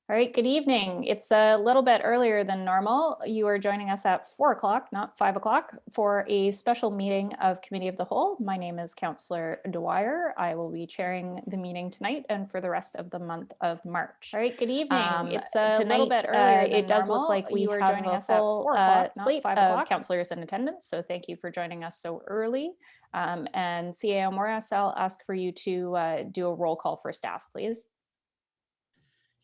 All right, good evening. It's a little bit earlier than normal. You are joining us at 4 o'clock, not 5 o'clock, for a special meeting of Committee of the Whole. My name is Councillor Dwyer. I will be chairing the meeting tonight and for the rest of the month of March. All right, good evening. It's a little bit earlier than It does look normal. like we You are have joining a us at full 4 o'clock, not slate 5 of o'clock. Councillors in attendance, so thank you for joining us so early. And CAO Moras, I'll ask for you to do a roll call for staff, please.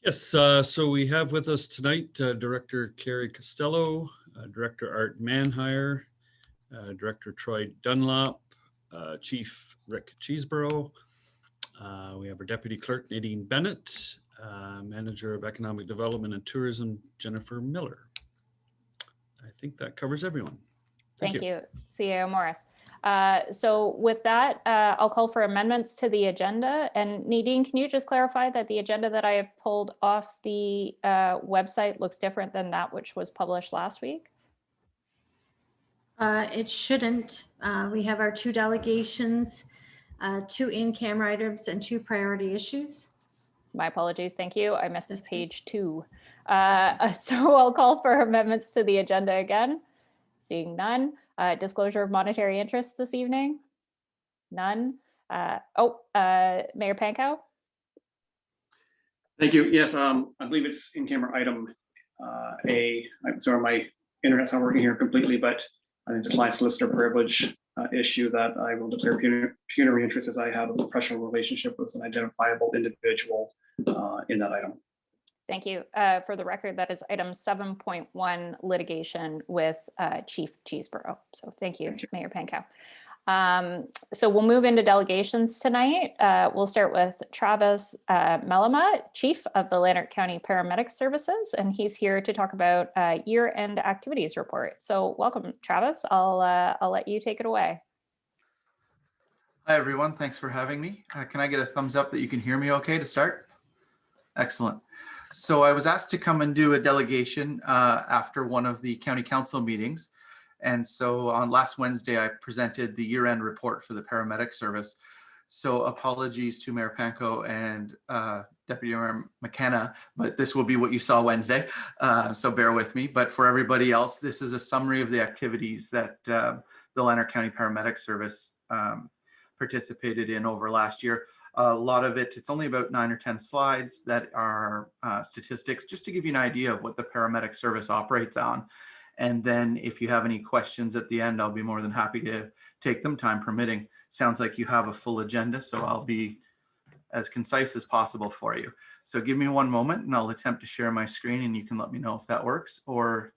Yes, so we have with us tonight Director Carrie Costello, Director Art Manhire, Director Troy Dunlop, Chief Rick Cheeseborough. We have our Deputy Clerk Nadine Bennett, Manager of Economic Development and Tourism Jennifer Miller. I think that covers everyone. Thank you, CAO Morris. So with that, I'll call for amendments to the agenda. And Nadine, can you just clarify that the agenda that I have pulled off the website looks different than that which was published last week? It shouldn't. We have our 2 delegations, 2 in-camera items, and 2 priority issues. My apologies. Thank you. I missed page 2. So I'll call for amendments to the agenda again. Seeing none. Disclosure of monetary interest this evening? None. Mayor Pankow? Thank you. Yes, I believe it's in camera item A. I'm sorry, my internet's not working here completely, but I think it's a client solicitor privilege issue that I will declare pecuniary interest as I have a professional relationship with an identifiable individual in that item. Thank you. For the record, that is item 7.1 litigation with Chief Cheeseborough. So thank you, Mayor Pankow. So we'll move into delegations tonight. We'll start with Travis Mellema, Chief of the Lanark County Paramedic Services, and he's here to talk about year-end activities report. So welcome, Travis. I'll let you take it away. Hi, everyone. Thanks for having me. Can I get a thumbs up that you can hear me okay to start? Excellent. So I was asked to come and do a delegation after one of the county council meetings. And so on last Wednesday, I presented the year-end report for the paramedic service. So apologies to Mayor Pankow and Deputy Mayor McKenna, but this will be what you saw Wednesday. So bear with me. But for everybody else, this is a summary of the activities that the Lanark County Paramedic Service participated in over last year. A lot of it, it's only about 9 or 10 slides that are statistics, just to give you an idea of what the paramedic service operates on. And then if you have any questions at the end, I'll be more than happy to take them, time permitting. Sounds like you have a full agenda, so I'll be as concise as possible for you. So give me one moment and I'll attempt to share my screen and you can let me know if that works or,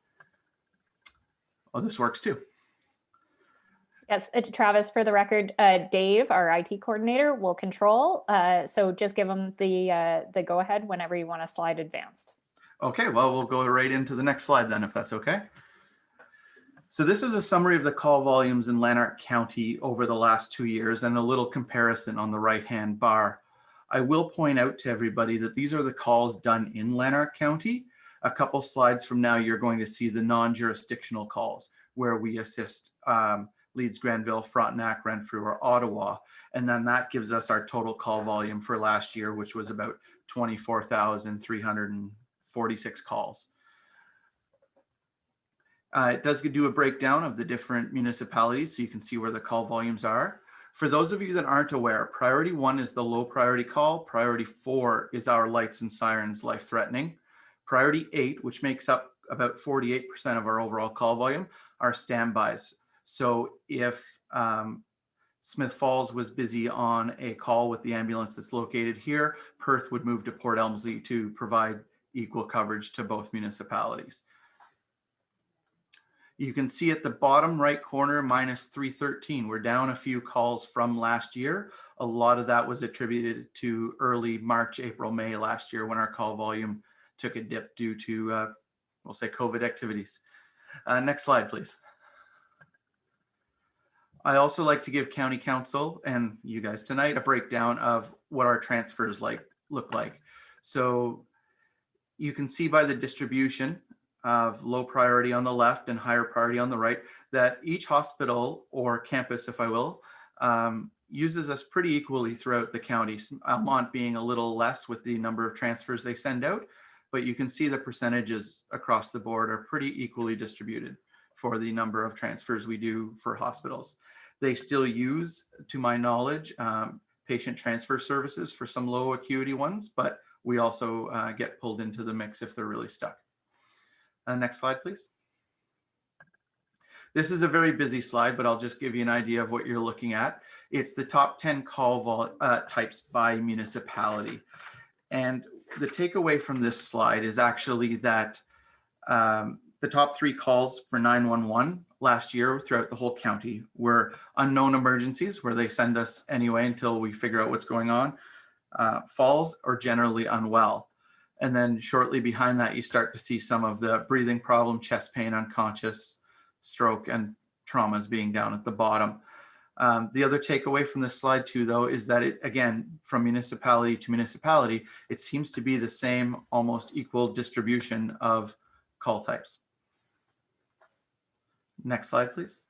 oh, this works too. Yes, Travis, for the record, Dave, our IT coordinator, will control. So just give him the go ahead whenever you want to slide advanced. Okay, well, we'll go right into the next slide then, if that's okay. So this is a summary of the call volumes in Lanark County over the last 2 years and a little comparison on the right-hand bar. I will point out to everybody that these are the calls done in Lanark County. A couple slides from now, you're going to see the non-jurisdictional calls where we assist Leeds, Granville, Frontenac, Renfrew, or Ottawa. And then that gives us our total call volume for last year, which was about 24,346 calls. It does do a breakdown of the different municipalities, so you can see where the call volumes are. For those of you that aren't aware, priority 1 is the low priority call. Priority 4 is our lights and sirens, life-threatening. Priority 8, which makes up about 48% of our overall call volume, are standbys. So if Smith Falls was busy on a call with the ambulance that's located here, Perth would move to Port Elmsley to provide equal coverage to both municipalities. You can see at the bottom right corner, minus 313. We're down a few calls from last year. A lot of that was attributed to early March, April, May last year when our call volume took a dip due to, we'll say, COVID activities. Next slide, please. I also like to give County Council and you guys tonight a breakdown of what our transfers look like. So you can see by the distribution of low priority on the left and higher priority on the right that each hospital or campus, if I will, uses us pretty equally throughout the county. Almont being a little less with the number of transfers they send out, but you can see the percentages across the board are pretty equally distributed for the number of transfers we do for hospitals. They still use, to my knowledge, patient transfer services for some low acuity ones, but we also get pulled into the mix if they're really stuck. Next slide, please. This is a very busy slide, but I'll just give you an idea of what you're looking at. It's the top 10 call types by municipality. And the takeaway from this slide is actually that the top 3 calls for 911 last year throughout the whole county were unknown emergencies, where they send us anyway until we figure out what's going on, falls, or generally unwell. And then shortly behind that, you start to see some of the breathing problem, chest pain, unconscious, stroke, and traumas being down at the bottom. The other takeaway from this slide too, though, is that it, again, from municipality to municipality, it seems to be the same almost equal distribution of call types. Next slide, please.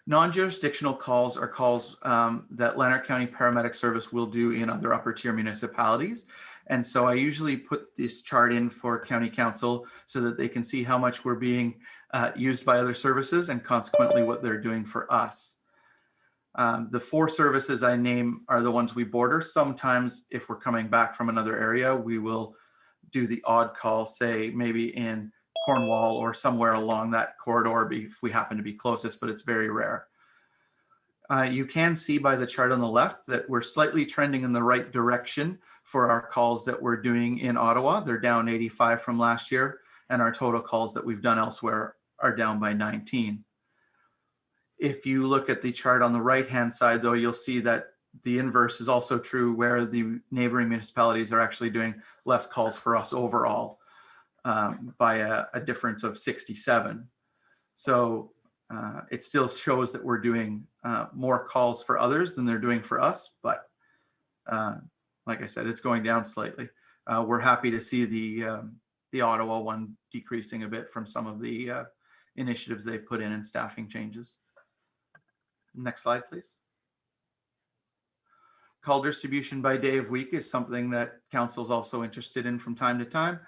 Non-jurisdictional calls are calls that Lanark County Paramedic Service will do in other upper tier municipalities. And so I usually put this chart in for county council so that they can see how much we're being used by other services and consequently what they're doing for us. The 4 services I name are the ones we border. Sometimes if we're coming back from another area, we will do the odd call, say maybe in Cornwall or somewhere along that corridor if we happen to be closest, but it's very rare. You can see by the chart on the left that we're slightly trending in the right direction for our calls that we're doing in Ottawa. They're down 85 from last year, and our total calls that we've done elsewhere are down by 19. If you look at the chart on the right-hand side, though, you'll see that the inverse is also true, where the neighboring municipalities are actually doing less calls for us overall by a difference of 67. So it still shows that we're doing more calls for others than they're doing for us, but like I said, it's going down slightly. We're happy to see the Ottawa one decreasing a bit from some of the initiatives they've put in and staffing changes. Next slide, please. Call distribution by day of week is something that council is also interested in from time to time.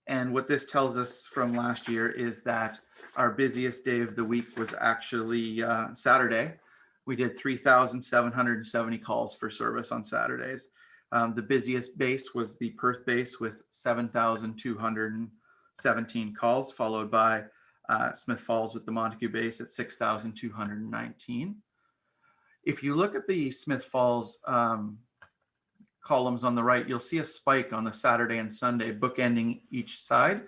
And what this tells us from last year is that our busiest day of the week was actually Saturday. We did 3,770 calls for service on Saturdays. The busiest base was the Perth base with 7,217 calls, followed by Smith Falls with the Montague base at 6,219. If you look at the Smith Falls columns on the right, you'll see a spike on the Saturday and Sunday bookending each side.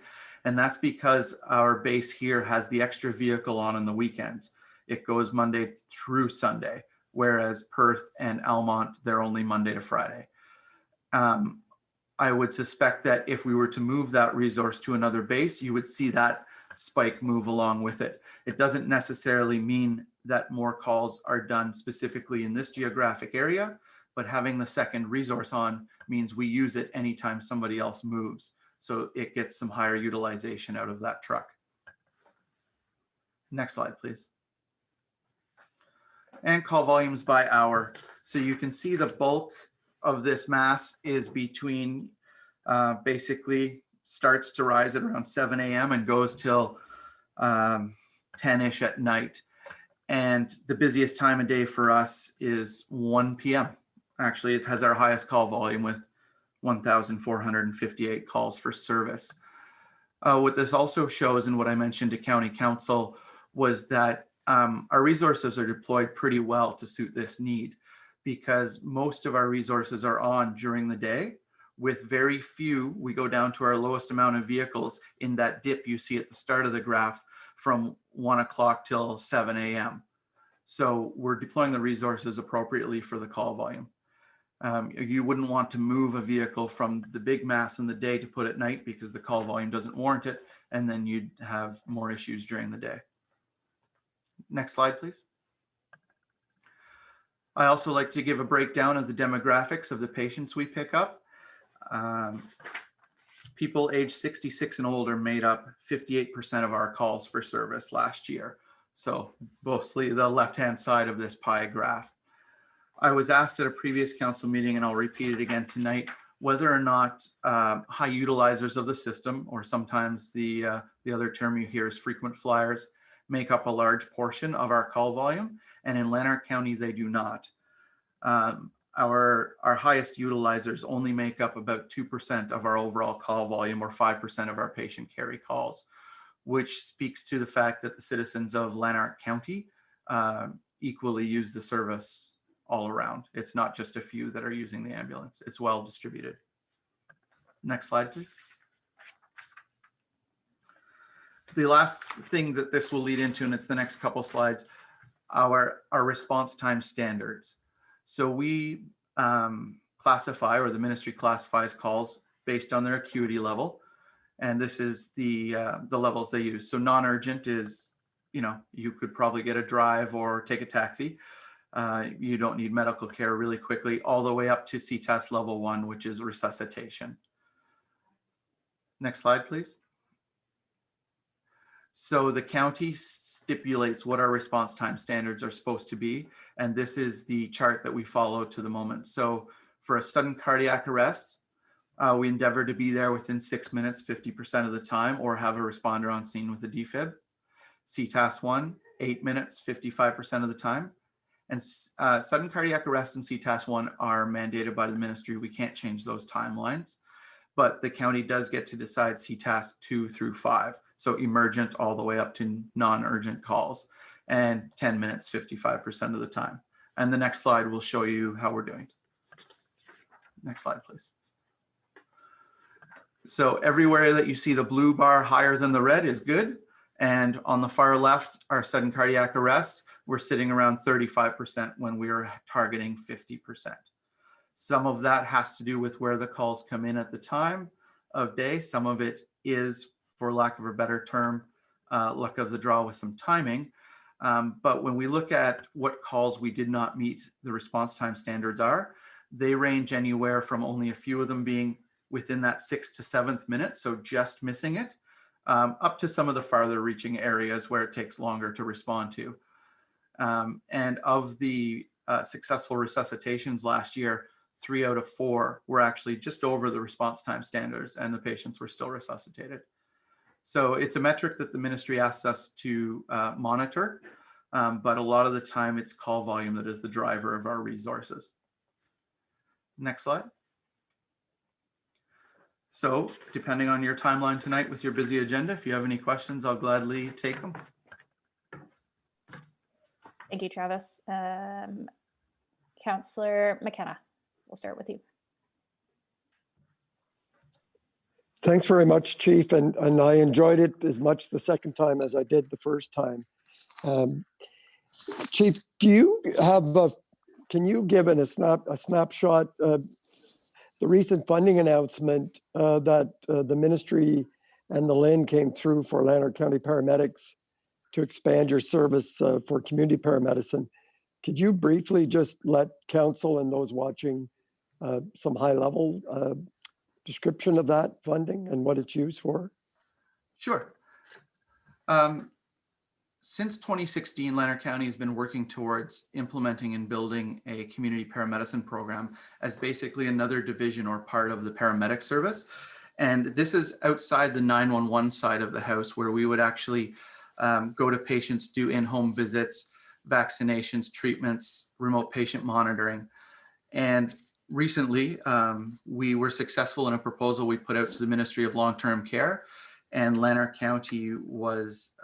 And that's because our base here has the extra vehicle on the weekends. It goes Monday through Sunday, whereas Perth and Almont, they're only Monday to Friday. I would suspect that if we were to move that resource to another base, you would see that spike move along with it. It doesn't necessarily mean that more calls are done specifically in this geographic area, but having the second resource on means we use it anytime somebody else moves. So it gets some higher utilization out of that truck. Next slide, please. And call volumes by hour. So you can see the bulk of this mass is between basically starts to rise at around 7 a.m. and goes till 10-ish at night. And the busiest time of day for us is 1 p.m. Actually, it has our highest call volume with 1,458 calls for service. What this also shows, and what I mentioned to County Council, was that our resources are deployed pretty well to suit this need, because most of our resources are on during the day. With very few, we go down to our lowest amount of vehicles in that dip you see at the start of the graph from 1 o'clock till 7 a.m. So we're deploying the resources appropriately for the call volume. You wouldn't want to move a vehicle from the big mass in the day to put at night because the call volume doesn't warrant it, and then you'd have more issues during the day. Next slide, please. I also like to give a breakdown of the demographics of the patients we pick up. People age 66 and older made up 58% of our calls for service last year. So mostly the left-hand side of this pie graph. I was asked at a previous council meeting, and I'll repeat it again tonight, whether or not high utilizers of the system, or sometimes the other term you hear is frequent flyers, make up a large portion of our call volume, and in Lanark County they do not. Our highest utilizers only make up about 2% of our overall call volume, or 5% of our patient carry calls, which speaks to the fact that the citizens of Lanark County equally use the service all around. It's not just a few that are using the ambulance. It's well distributed. Next slide, please. The last thing that this will lead into, and it's the next couple slides, our response time standards. So we classify, or the ministry classifies calls based on their acuity level. And this is the levels they use. So non-urgent is, you could probably get a drive or take a taxi. You don't need medical care really quickly, all the way up to CTAS level 1, which is resuscitation. Next slide, please. So the county stipulates what our response time standards are supposed to be. And this is the chart that we follow to the moment. So for a sudden cardiac arrest, we endeavor to be there within 6 minutes, 50% of the time, or have a responder on scene with a defib. CTAS 1, 8 minutes, 55% of the time. And sudden cardiac arrest and CTAS 1 are mandated by the ministry. We can't change those timelines, but the county does get to decide CTAS 2 through 5. So emergent all the way up to non-urgent calls, and 10 minutes, 55% of the time. And the next slide will show you how we're doing. Next slide, please. So everywhere that you see the blue bar higher than the red is good. And on the far left, our sudden cardiac arrests, we're sitting around 35% when we are targeting 50%. Some of that has to do with where the calls come in at the time of day. Some of it is, for lack of a better term, luck of the draw with some timing. But when we look at what calls we did not meet the response time standards are, they range anywhere from only a few of them being within that 6th to 7th minute, so just missing it, up to some of the farther reaching areas where it takes longer to respond to. And of the successful resuscitations last year, 3 out of 4 were actually just over the response time standards, and the patients were still resuscitated. So it's a metric that the ministry asks us to monitor, but a lot of the time it's call volume that is the driver of our resources. Next slide. So depending on your timeline tonight with your busy agenda, if you have any questions, I'll gladly take them. Thank you, Travis. Councillor McKenna, we'll start with you. Thanks very much, Chief, and I enjoyed it as much the second time as I did the first time. Chief, do you have can you give a snapshot of the recent funding announcement that the ministry and the LHIN came through for Lanark County paramedics to expand your service for community paramedicine? Could you briefly just let council and those watching some high-level description of that funding and what it's used for? Sure. Since 2016, Lanark County has been working towards implementing and building a community paramedicine program as basically another division or part of the paramedic service. And this is outside the 911 side of the house, where we would actually go to patients, do in-home visits, vaccinations, treatments, remote patient monitoring. And recently, we were successful in a proposal we put out to the Ministry of Long-Term Care, and Lanark County was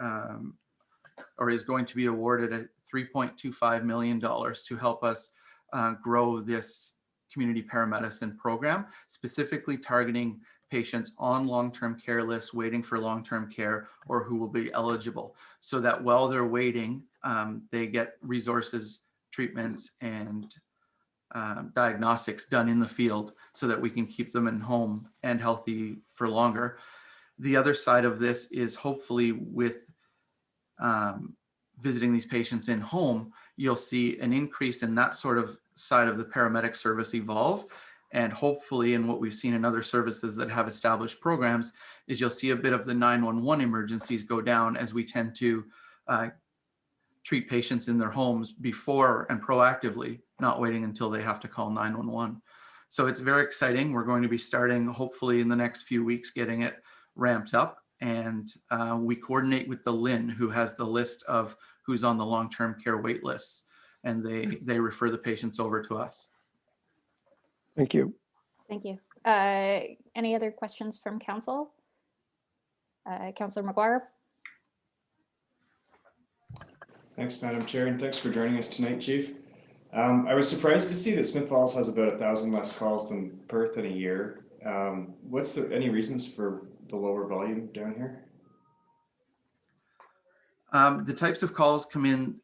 or is going to be awarded a $3.25 million to help us grow this community paramedicine program, specifically targeting patients on long-term care lists waiting for long-term care, or who will be eligible, so that while they're waiting, they get resources, treatments, and diagnostics done in the field so that we can keep them in home and healthy for longer. The other side of this is hopefully with visiting these patients in home, you'll see an increase in that sort of side of the paramedic service evolve. And hopefully, and what we've seen in other services that have established programs, is you'll see a bit of the 911 emergencies go down, as we tend to treat patients in their homes before and proactively, not waiting until they have to call 911. So it's very exciting. We're going to be starting hopefully in the next few weeks, getting it ramped up. And we coordinate with the LHIN, who has the list of who's on the long-term care wait lists, and they refer the patients over to us. Thank you. Thank you. Any other questions from council? Councillor McGuire? Thanks, Madam Chair, and thanks for joining us tonight, Chief. I was surprised to see that Smith Falls has about 1,000 less calls than Perth in a year. Any reasons for the lower volume down here? The types of calls come in,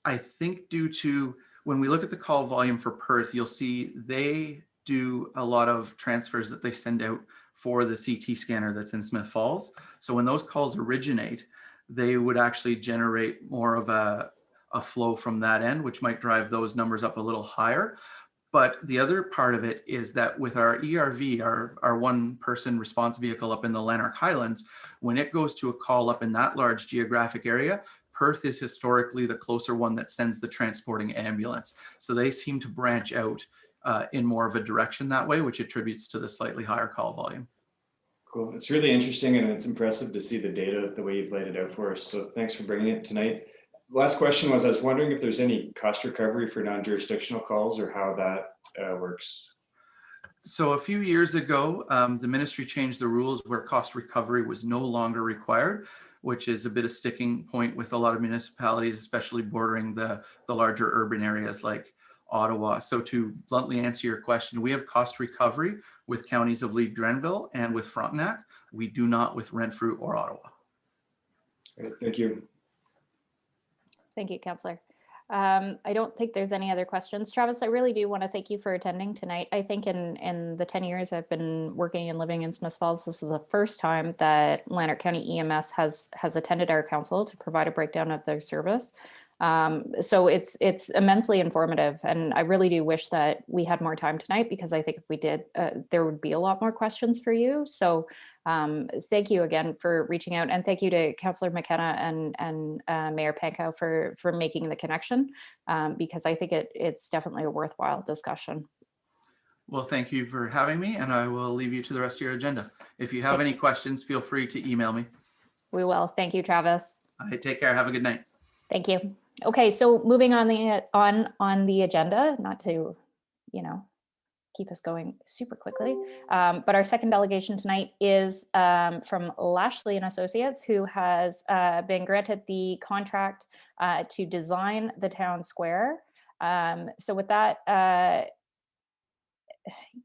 I think, due to when we look at the call volume for Perth, you'll see they do a lot of transfers that they send out for the CT scanner that's in Smith Falls. So when those calls originate, they would actually generate more of a flow from that end, which might drive those numbers up a little higher. But the other part of it is that with our ERV, our one-person response vehicle up in the Lanark Highlands, when it goes to a call up in that large geographic area, Perth is historically the closer one that sends the transporting ambulance. So they seem to branch out in more of a direction that way, which attributes to the slightly higher call volume. Cool. It's really interesting and it's impressive to see the data the way you've laid it out for us. So thanks for bringing it tonight. Last question was, I was wondering if there's any cost recovery for non-jurisdictional calls or how that works. So a few years ago, the ministry changed the rules where cost recovery was no longer required, which is a bit of sticking point with a lot of municipalities, especially bordering the larger urban areas like Ottawa. So to bluntly answer your question, we have cost recovery with counties of Leigh-Grenville and with Frontenac. We do not with Renfrew or Ottawa. Great, thank you. Thank you, Councillor. I don't think there's any other questions. Travis, I really do want to thank you for attending tonight. I think in the 10 years I've been working and living in Smith Falls, this is the first time that Lanark County EMS has attended our council to provide a breakdown of their service. So it's immensely informative, and I really do wish that we had more time tonight, because I think if we did, there would be a lot more questions for you. So thank you again for reaching out, and thank you to Councillor McKenna and Mayor Pankow for making the connection, because I think it's definitely a worthwhile discussion. Well, thank you for having me, and I will leave you to the rest of your agenda. If you have any questions, feel free to email me. We will. Thank you, Travis. Take care. Have a good night. Thank you. Okay, so moving on the agenda, not to, keep us going super quickly, but our second delegation tonight is from Lashley and Associates, who has been granted the contract to design the town square. So with that,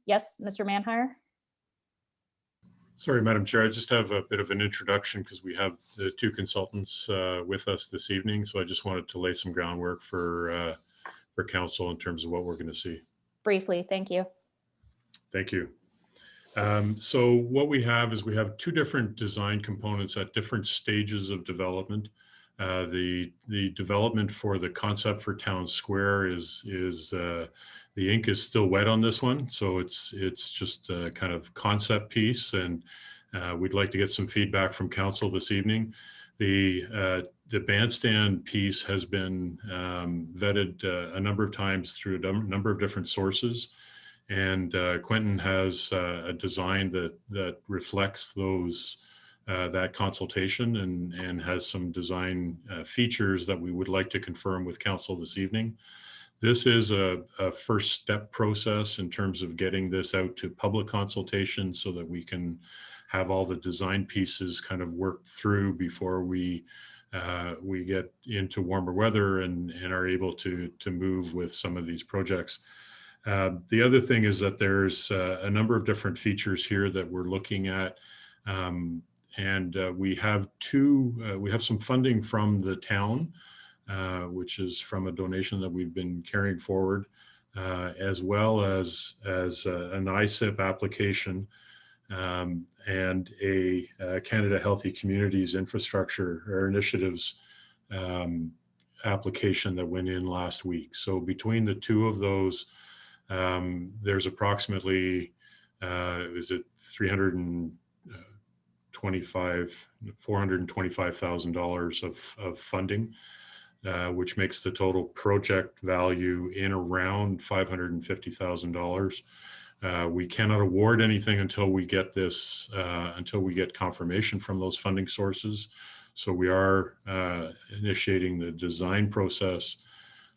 yes, Mr. Manhire. Sorry, Madam Chair, I just have a bit of an introduction because we have the two consultants with us this evening. So I just wanted to lay some groundwork for council in terms of what we're going to see. Briefly, thank you. Thank you. So what we have is we have two different design components at different stages of development. The development for the concept for town square is the ink is still wet on this one, so it's just a kind of concept piece, and we'd like to get some feedback from council this evening. The bandstand piece has been vetted a number of times through a number of different sources, and Quentin has a design that reflects those that consultation and has some design features that we would like to confirm with council this evening. This is a first step process in terms of getting this out to public consultation so that we can have all the design pieces kind of worked through before we get into warmer weather and are able to move with some of these projects. The other thing is that there's a number of different features here that we're looking at. And we have some funding from the town, which is from a donation that we've been carrying forward, as well as an ISIP application and a Canada Healthy Communities Infrastructure or Initiatives application that went in last week. So between the two of those, there's approximately, $425,000 of funding, which makes the total project value in around $550,000. We cannot award anything until we get this, until we get confirmation from those funding sources. So we are initiating the design process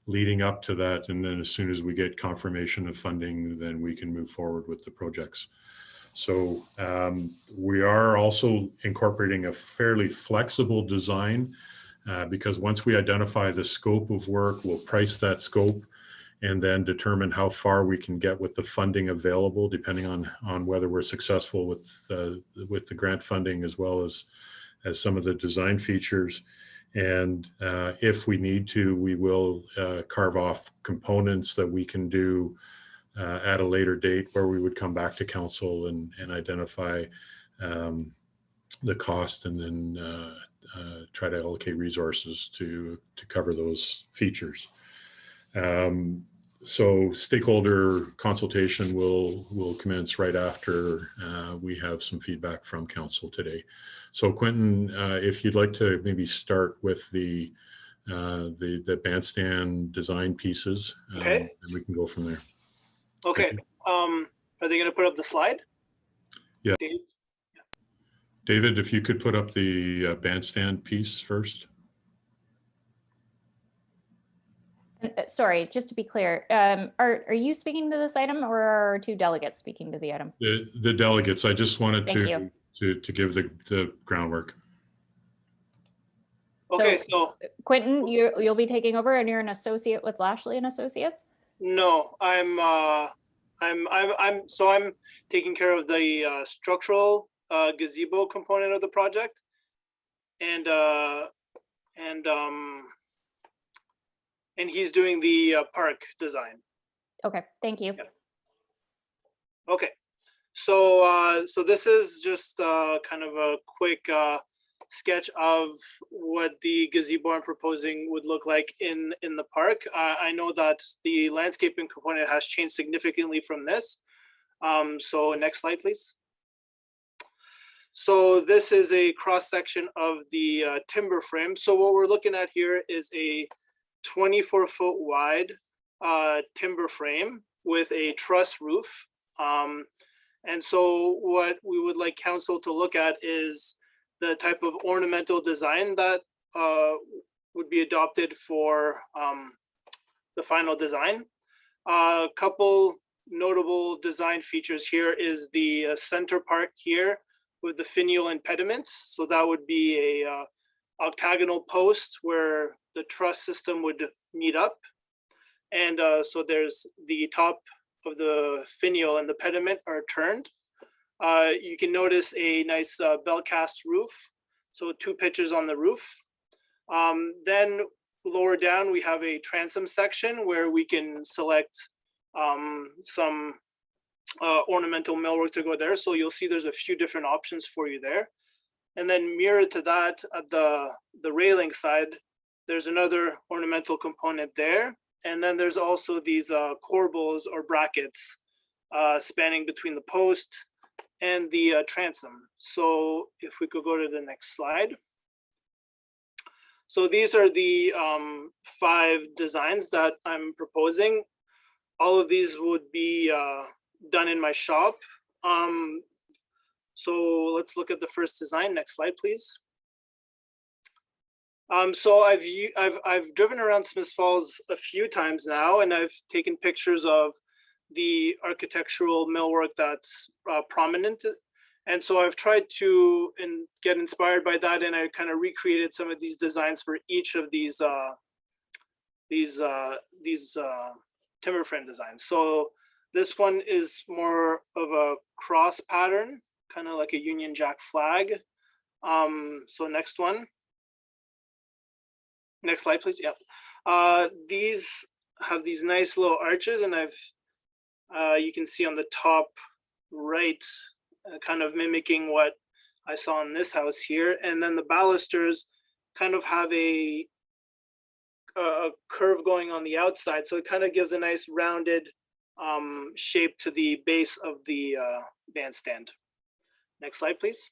leading up to that. And then as soon as we get confirmation of funding, then we can move forward with the projects. So we are also incorporating a fairly flexible design because once we identify the scope of work, we'll price that scope and then determine how far we can get with the funding available, depending on whether we're successful with the grant funding as well as some of the design features. And if we need to, we will carve off components that we can do at a later date where we would come back to council and identify the cost and then try to allocate resources to cover those features. So stakeholder consultation will commence right after we have some feedback from council today. So Quentin, if you'd like to maybe start with the bandstand design pieces, Okay. and we can go from there. Okay. Are they going to put up the slide? Yeah. Dave? David, if you could put up the bandstand piece first. Sorry, just to be clear, are you speaking to this item or are our two delegates speaking to the item? The delegates, I just wanted Thank to give the groundwork. Okay, so Quentin, you'll be taking over, and you're an associate with Lashley and Associates. no, I'm taking care of the structural gazebo component of the project, and he's doing the park design. Okay, thank you. Yep. Okay, so this is just kind of a quick sketch of what the gazebo I'm proposing would look like in the park. I know that the landscaping component has changed significantly from this. So next slide, please. So this is a cross section of the timber frame. So what we're looking at here is a 24-foot wide timber frame with a truss roof. And so what we would like council to look at is the type of ornamental design that would be adopted for the final design. A couple notable design features here is the center part here with the finial impediments. So that would be a octagonal post where the truss system would meet up. And so there's the top of the finial and the pediment are turned. You can notice a nice belt cast roof. So 2 pitches on the roof. Then lower down, we have a transom section where we can select some ornamental millwork to go there. So you'll see there's a few different options for you there. And then mirrored to that, at the railing side, there's another ornamental component there. And then there's also these corbels or brackets spanning between the post and the transom. So if we could go to the next slide. So these are the 5 designs that I'm proposing. All of these would be done in my shop. So let's look at the first design. Next slide, please. So I've driven around Smiths Falls a few times now, and I've taken pictures of the architectural millwork that's prominent. And so I've tried to get inspired by that, and I kind of recreated some of these designs for each of these timber frame designs. So this one is more of a cross pattern, kind of like a Union Jack flag. So next one. Next slide, please. Yep. These have these nice little arches, and you can see on the top right, kind of mimicking what I saw in this house here. And then the balusters kind of have a curve going on the outside. So it kind of gives a nice rounded shape to the base of the bandstand. Next slide, please.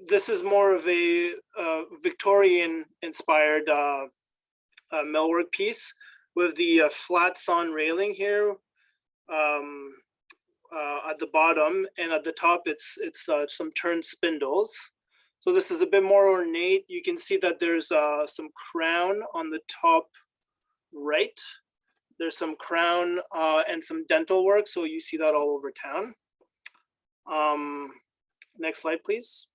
This is more of a Victorian inspired millwork piece with the flat sawn railing here. at the bottom, and at the top it's some turned spindles. So this is a bit more ornate. You can see that there's some crown on the top right. There's some crown and some dental work, so you see that all over town. Next slide, please.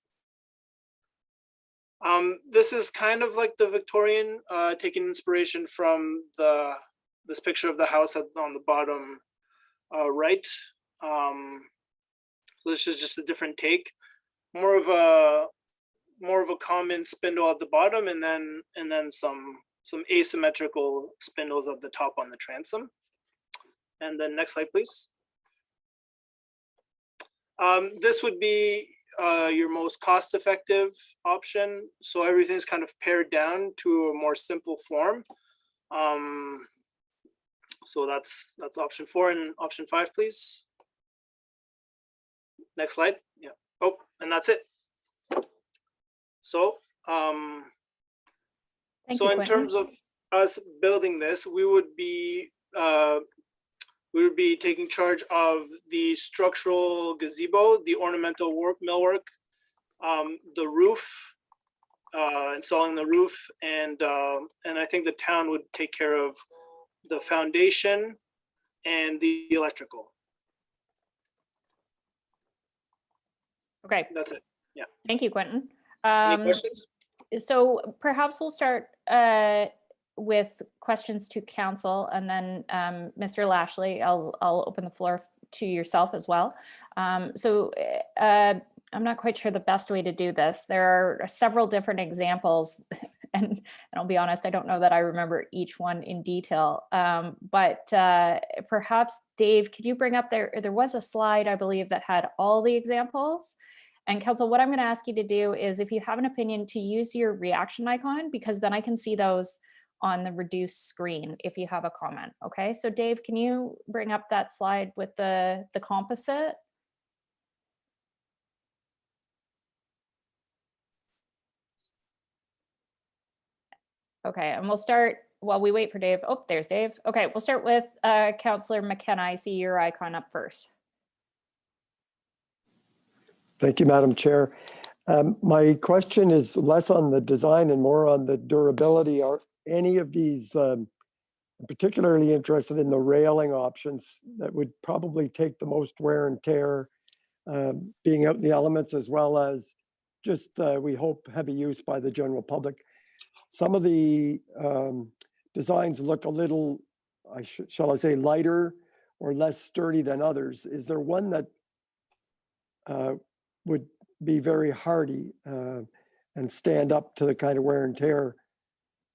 This is kind of like the Victorian, taking inspiration from this picture of the house on the bottom right. So this is just a different take, more of a common spindle at the bottom, and then some asymmetrical spindles at the top on the transom. And then next slide, please. This would be your most cost-effective option. So everything's kind of pared down to a more simple form. So that's option 4, and option 5, please. Next slide. Yeah. Oh, and that's it. So, Thank so you, in Quentin. terms of us building this, we would be taking charge of the structural gazebo, the ornamental millwork, the roof, installing the roof, and I think the town would take care of the foundation and the electrical. Okay, That's it. thank you, Quentin. Any questions? So perhaps we'll start with questions to council, and then Mr. Lashley, I'll open the floor to yourself as well. So I'm not quite sure the best way to do this. There are several different examples, and I'll be honest, I don't know that I remember each one in detail. But perhaps Dave, could you bring up there was a slide, I believe, that had all the examples. And council, what I'm going to ask you to do is, if you have an opinion, to use your reaction icon, because then I can see those on the reduced screen if you have a comment. Okay, so Dave, can you bring up that slide with the composite? Okay, and we'll start while we wait for Dave. Oh, there's Dave. Okay, we'll start with Councillor McKenna. I see your icon up first. Thank you, Madam Chair. My question is less on the design and more on the durability. Are any of these, I'm particularly interested in the railing options that would probably take the most wear and tear, being out in the elements, as well as just, we hope, heavy use by the general public. Some of the designs look a little, shall I say, lighter or less sturdy than others. Is there one that would be very hardy and stand up to the kind of wear and tear?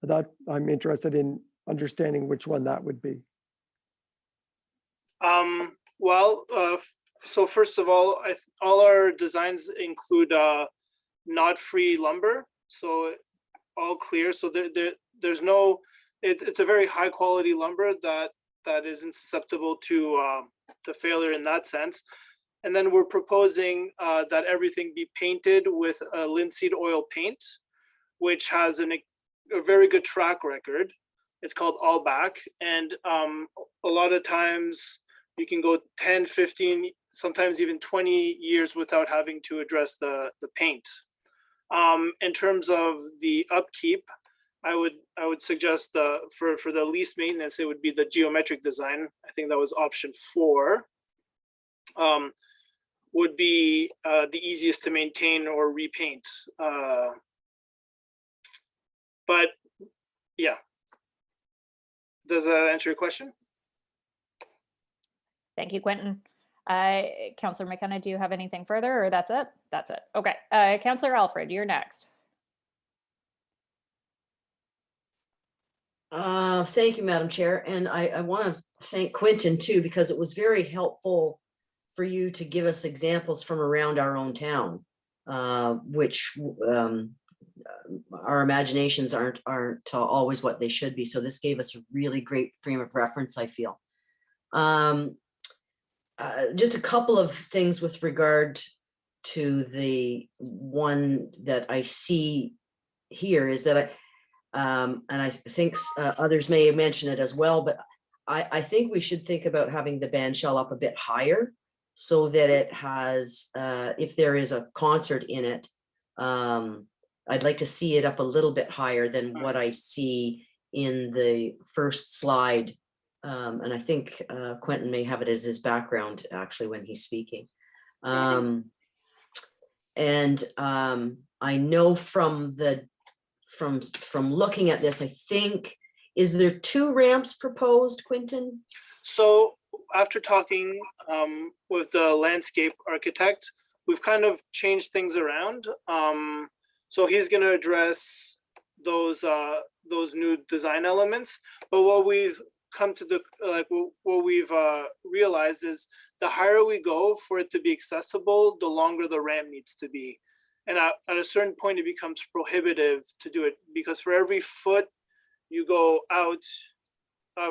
That I'm interested in understanding which one that would be. Well, so first of all, all our designs include knot-free lumber, so all clear. So there's no, it's a very high quality lumber that isn't susceptible to failure in that sense. And then we're proposing that everything be painted with a linseed oil paint, which has a very good track record. It's called Allback. And a lot of times you can go 10, 15, sometimes even 20 years without having to address the paint. In terms of the upkeep, I would suggest for the least maintenance, it would be the geometric design. I think that was option 4. Would be the easiest to maintain or repaint. But yeah, does that answer your question? Thank you, Quentin. Councillor McKenna, do you have anything further, or that's it? That's it. Okay. Councillor Alfred, you're next. Thank you, Madam Chair. And I want to thank Quentin too, because it was very helpful for you to give us examples from around our own town, which our imaginations aren't always what they should be. So this gave us a really great frame of reference, I feel. Just a couple of things with regard to the one that I see here is that and I think others may have mentioned it as well, but I think we should think about having the band shell up a bit higher so that it has, if there is a concert in it, I'd like to see it up a little bit higher than what I see in the first slide. And I think Quentin may have it as his background actually when he's speaking. I know from looking at this, I think, is there 2 ramps proposed, Quentin? So after talking with the landscape architect, we've kind of changed things around. So he's going to address those new design elements. But what we've come to what we've realized is the higher we go for it to be accessible, the longer the ramp needs to be. And at a certain point, it becomes prohibitive to do it, because for every foot you go out,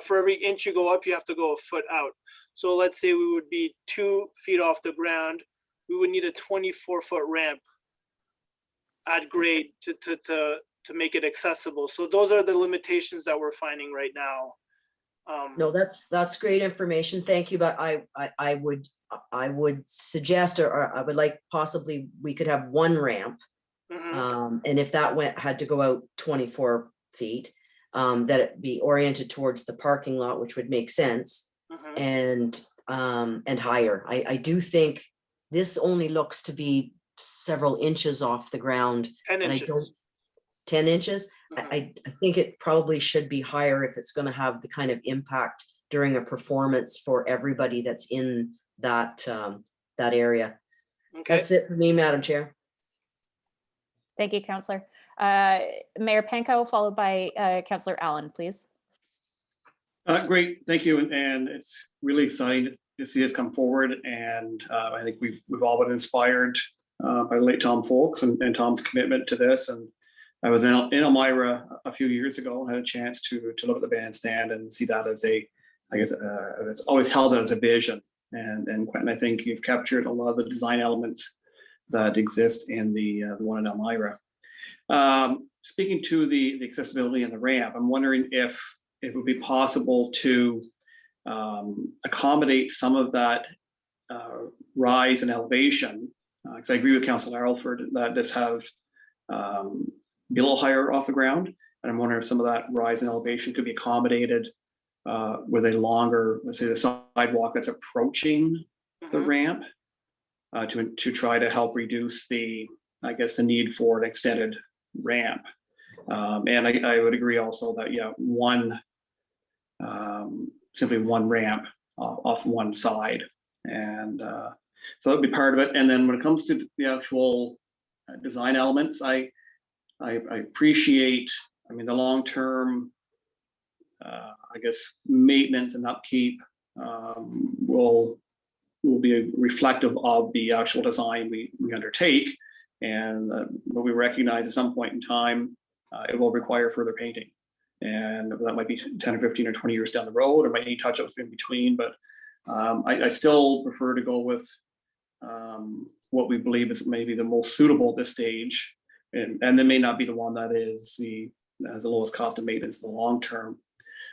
for every inch you go up, you have to go a foot out. So let's say we would be 2 feet off the ground, we would need a 24-foot ramp at grade to make it accessible. So those are the limitations that we're finding right now. No, that's great information. Thank you. But I would suggest, or I would like possibly we could have 1 ramp. And if that had to go out 24 feet, that it be oriented towards the parking lot, which would make sense, and higher. I do think this only looks to be several inches off the ground. 10 inches. 10 inches. I think it probably should be higher if it's going to have the kind of impact during a performance for everybody that's in that area. Okay. That's it for me, Madam Chair. Thank you, Councillor. Mayor Panko, followed by Councillor Allen, please. Great, thank you. And it's really exciting to see this come forward. And I think we've all been inspired by the late Tom Folks and Tom's commitment to this. And I was in Elmira a few years ago, had a chance to look at the bandstand and see that as it's always held as a vision. And Quentin, I think you've captured a lot of the design elements that exist in the one in Elmira. Speaking to the accessibility and the ramp, I'm wondering if it would be possible to accommodate some of that rise in elevation, because I agree with Councillor Alford that this have be a little higher off the ground, and I'm wondering if some of that rise in elevation could be accommodated with a longer, let's say, the sidewalk that's approaching the ramp, to try to help reduce the need for an extended ramp. And I would agree also that simply one ramp off one side, and so that'd be part of it. And then when it comes to the actual design elements, I appreciate, the long-term, maintenance and upkeep will be reflective of the actual design we undertake. And what we recognize at some point in time, it will require further painting. And that might be 10 or 15 or 20 years down the road, or might need touch-ups in between. But I still prefer to go with what we believe is maybe the most suitable at this stage. And there may not be the one that has the lowest cost of maintenance in the long term.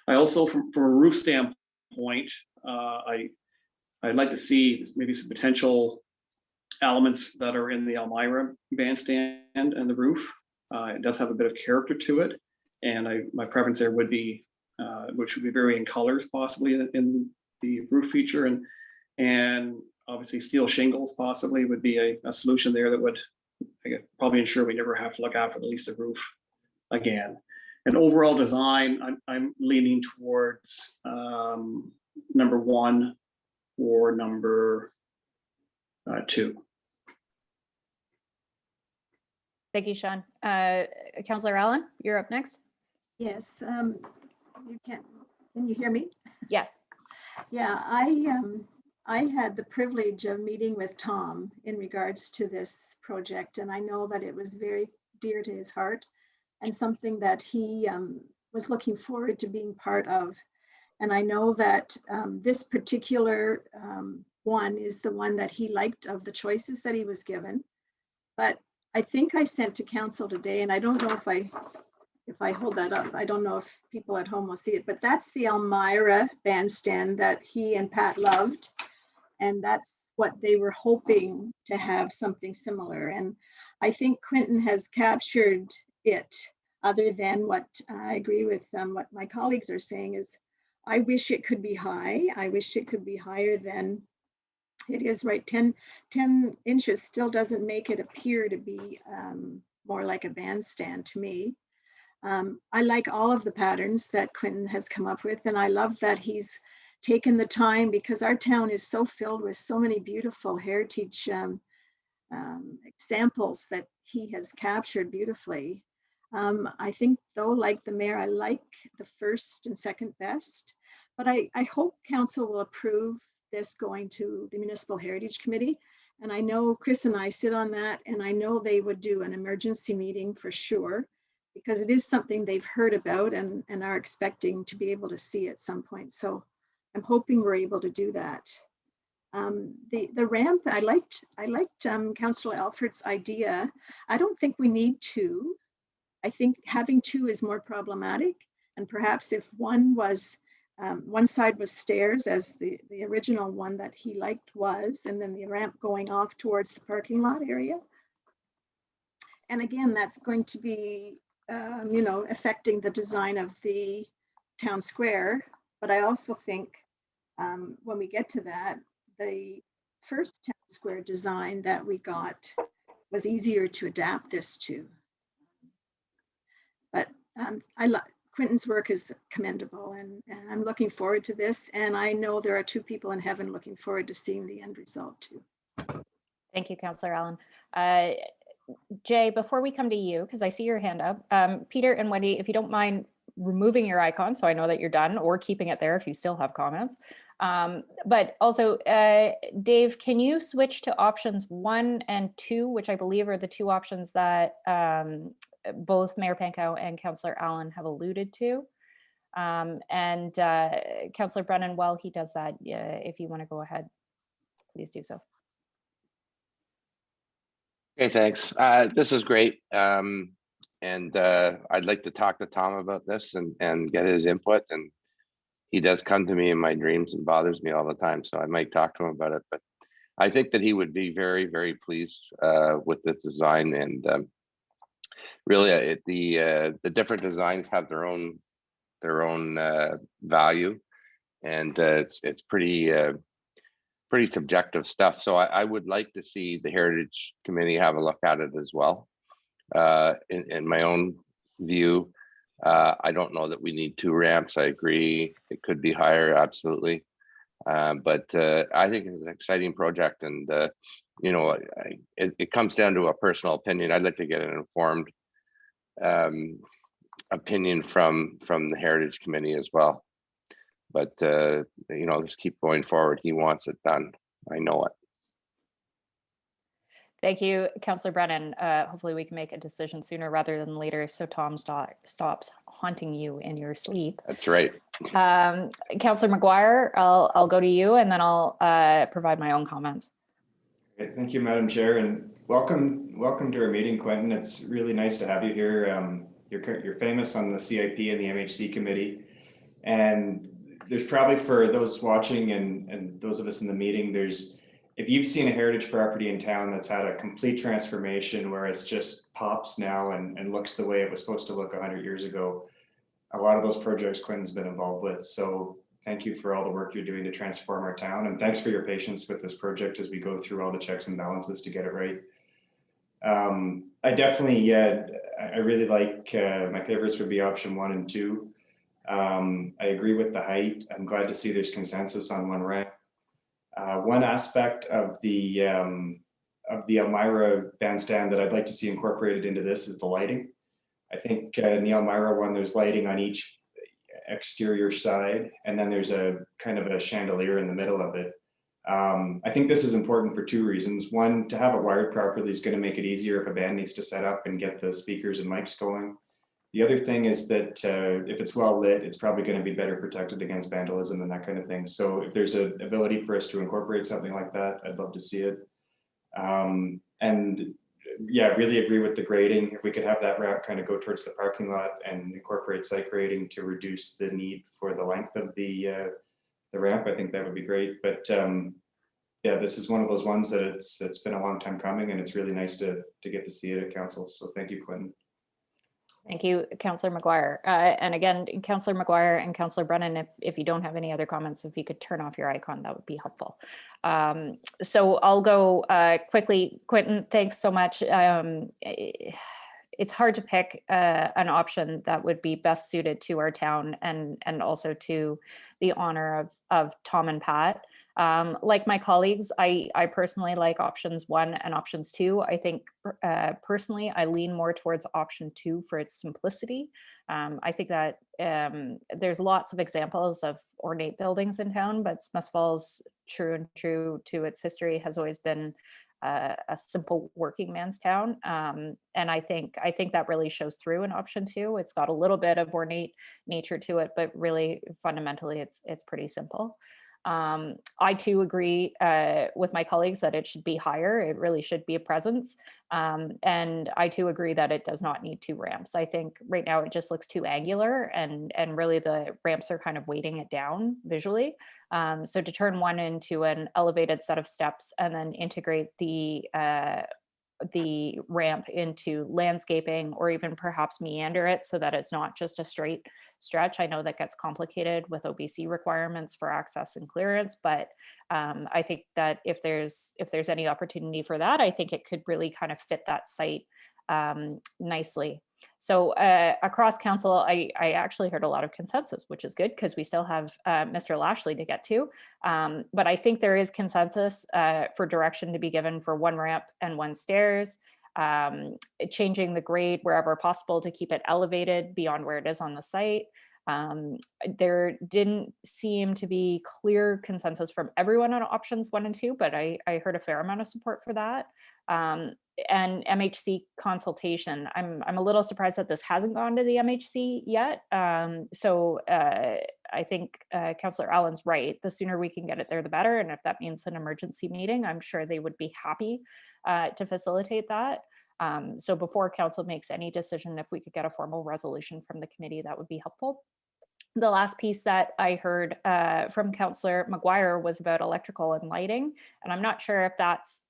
I also, from a roof standpoint, I'd like to see maybe some potential elements that are in the Elmira bandstand and the roof. It does have a bit of character to it, and my preference there would be, which would be varying colors possibly in the roof feature, and obviously steel shingles possibly would be a solution there that would probably ensure we never have to look after the least of roof again. And overall design, I'm leaning towards number 1 or number 2. Thank you, Sean. Councillor Allen, you're up next. Yes, can you hear me? Yes. Yeah, I had the privilege of meeting with Tom in regards to this project, and I know that it was very dear to his heart and something that he was looking forward to being part of. And I know that this particular one is the one that he liked of the choices that he was given. But I think I sent to council today, and I don't know if I hold that up, I don't know if people at home will see it, but that's the Elmira bandstand that he and Pat loved. And that's what they were hoping to have, something similar. And I think Quentin has captured it, other than what I agree with what my colleagues are saying is, I wish it could be high. I wish it could be higher than it is, right? 10 inches still doesn't make it appear to be more like a bandstand to me. I like all of the patterns that Quentin has come up with, and I love that he's taken the time, because our town is so filled with so many beautiful heritage examples that he has captured beautifully. I think though, like the mayor, I like the first and second best, but I hope council will approve this going to the Municipal Heritage Committee. And I know Chris and I sit on that, and I know they would do an emergency meeting for sure, because it is something they've heard about and are expecting to be able to see at some point. So I'm hoping we're able to do that. The ramp, I liked Councillor Alford's idea. I don't think we need two. I think having two is more problematic. And perhaps if one was, one side was stairs, as the original one that he liked was, and then the ramp going off towards the parking lot area. And again, that's going to be, you know, affecting the design of the town square. But I also think when we get to that, the first town square design that we got was easier to adapt this to. But I love Quentin's work is commendable, and I'm looking forward to this. And I know there are two people in heaven looking forward to seeing the end result too. Thank you, Councillor Allen. Jay, before we come to you, because I see your hand up, Peter and Wendy, if you don't mind removing your icon so I know that you're done, or keeping it there if you still have comments. But also, Dave, can you switch to options 1 and 2, which I believe are the two options that both Mayor Pankow and Councillor Allen have alluded to. And Councillor Brennan, while he does that, if you want to go ahead, please do so. Okay, thanks. This is great. And I'd like to talk to Tom about this and get his input. And he does come to me in my dreams and bothers me all the time. So I might talk to him about it. But I think that he would be very, very pleased with this design. And really, the different designs have their own value, and it's pretty subjective stuff. So I would like to see the Heritage Committee have a look at it as well. In my own view, I don't know that we need 2 ramps. I agree, it could be higher, absolutely. But I think it's an exciting project, and you know, it comes down to a personal opinion. I'd like to get an informed opinion from the Heritage Committee as well. But you know, just keep going forward. He wants it done. I know it. Thank you, Councillor Brennan. Hopefully we can make a decision sooner rather than later, so Tom stops haunting you in your sleep. That's right. Councillor McGuire, I'll go to you, and then I'll provide my own comments. Okay, thank you, Madam Chair, and welcome to our meeting, Quentin. It's really nice to have you here. You're famous on the CIP and the MHC committee, and there's probably, for those watching and those of us in the meeting, if you've seen a heritage property in town that's had a complete transformation where it's just pops now and looks the way it was supposed to look 100 years ago, a lot of those projects Quentin's been involved with. So thank you for all the work you're doing to transform our town, and thanks for your patience with this project as we go through all the checks and balances to get it right. I definitely, I really like, my favorites would be option 1 and 2. I agree with the height. I'm glad to see there's consensus on 1 ramp. One aspect of the Elmira bandstand that I'd like to see incorporated into this is the lighting. I think in the Elmira one, there's lighting on each exterior side, and then there's a kind of a chandelier in the middle of it. I think this is important for 2 reasons. One, to have it wired properly is going to make it easier if a band needs to set up and get the speakers and mics going. The other thing is that if it's well lit, it's probably going to be better protected against vandalism and that kind of thing. So if there's an ability for us to incorporate something like that, I'd love to see it. And yeah, really agree with the grading. If we could have that ramp kind of go towards the parking lot and incorporate site grading to reduce the need for the length of the ramp, I think that would be great. But yeah, this is one of those ones that it's been a long time coming, and it's really nice to get to see it at council. So thank you, Quentin. Thank you, Councillor McGuire. And again, Councillor McGuire and Councillor Brennan, if you don't have any other comments, if you could turn off your icon, that would be helpful. So I'll go quickly. Quentin, thanks so much. It's hard to pick an option that would be best suited to our town and also to the honor of Tom and Pat. Like my colleagues, I personally like options 1 and options 2. I think personally, I lean more towards option 2 for its simplicity. I think that there's lots of examples of ornate buildings in town, but Smith Falls, true to its history, has always been a simple working man's town. And I think that really shows through in option 2. It's got a little bit of ornate nature to it, but really fundamentally it's pretty simple. I too agree with my colleagues that it should be higher. It really should be a presence. And I too agree that it does not need 2 ramps. I think right now it just looks too angular, and really the ramps are kind of weighting it down visually. So to turn one into an elevated set of steps and then integrate the ramp into landscaping, or even perhaps meander it so that it's not just a straight stretch. I know that gets complicated with OBC requirements for access and clearance, but I think that if there's any opportunity for that, I think it could really kind of fit that site nicely. So across council, I actually heard a lot of consensus, which is good because we still have Mr. Lashley to get to. But I think there is consensus for direction to be given for 1 ramp and 1 stairs, changing the grade wherever possible to keep it elevated beyond where it is on the site. There didn't seem to be clear consensus from everyone on options 1 and 2, but I heard a fair amount of support for that. And MHC consultation. I'm a little surprised that this hasn't gone to the MHC yet. So I think Councillor Allen's right. The sooner we can get it there, the better. And if that means an emergency meeting, I'm sure they would be happy to facilitate that. So before council makes any decision, if we could get a formal resolution from the committee, that would be helpful. The last piece that I heard from Councillor McGuire was about electrical and lighting. And I'm not sure if that's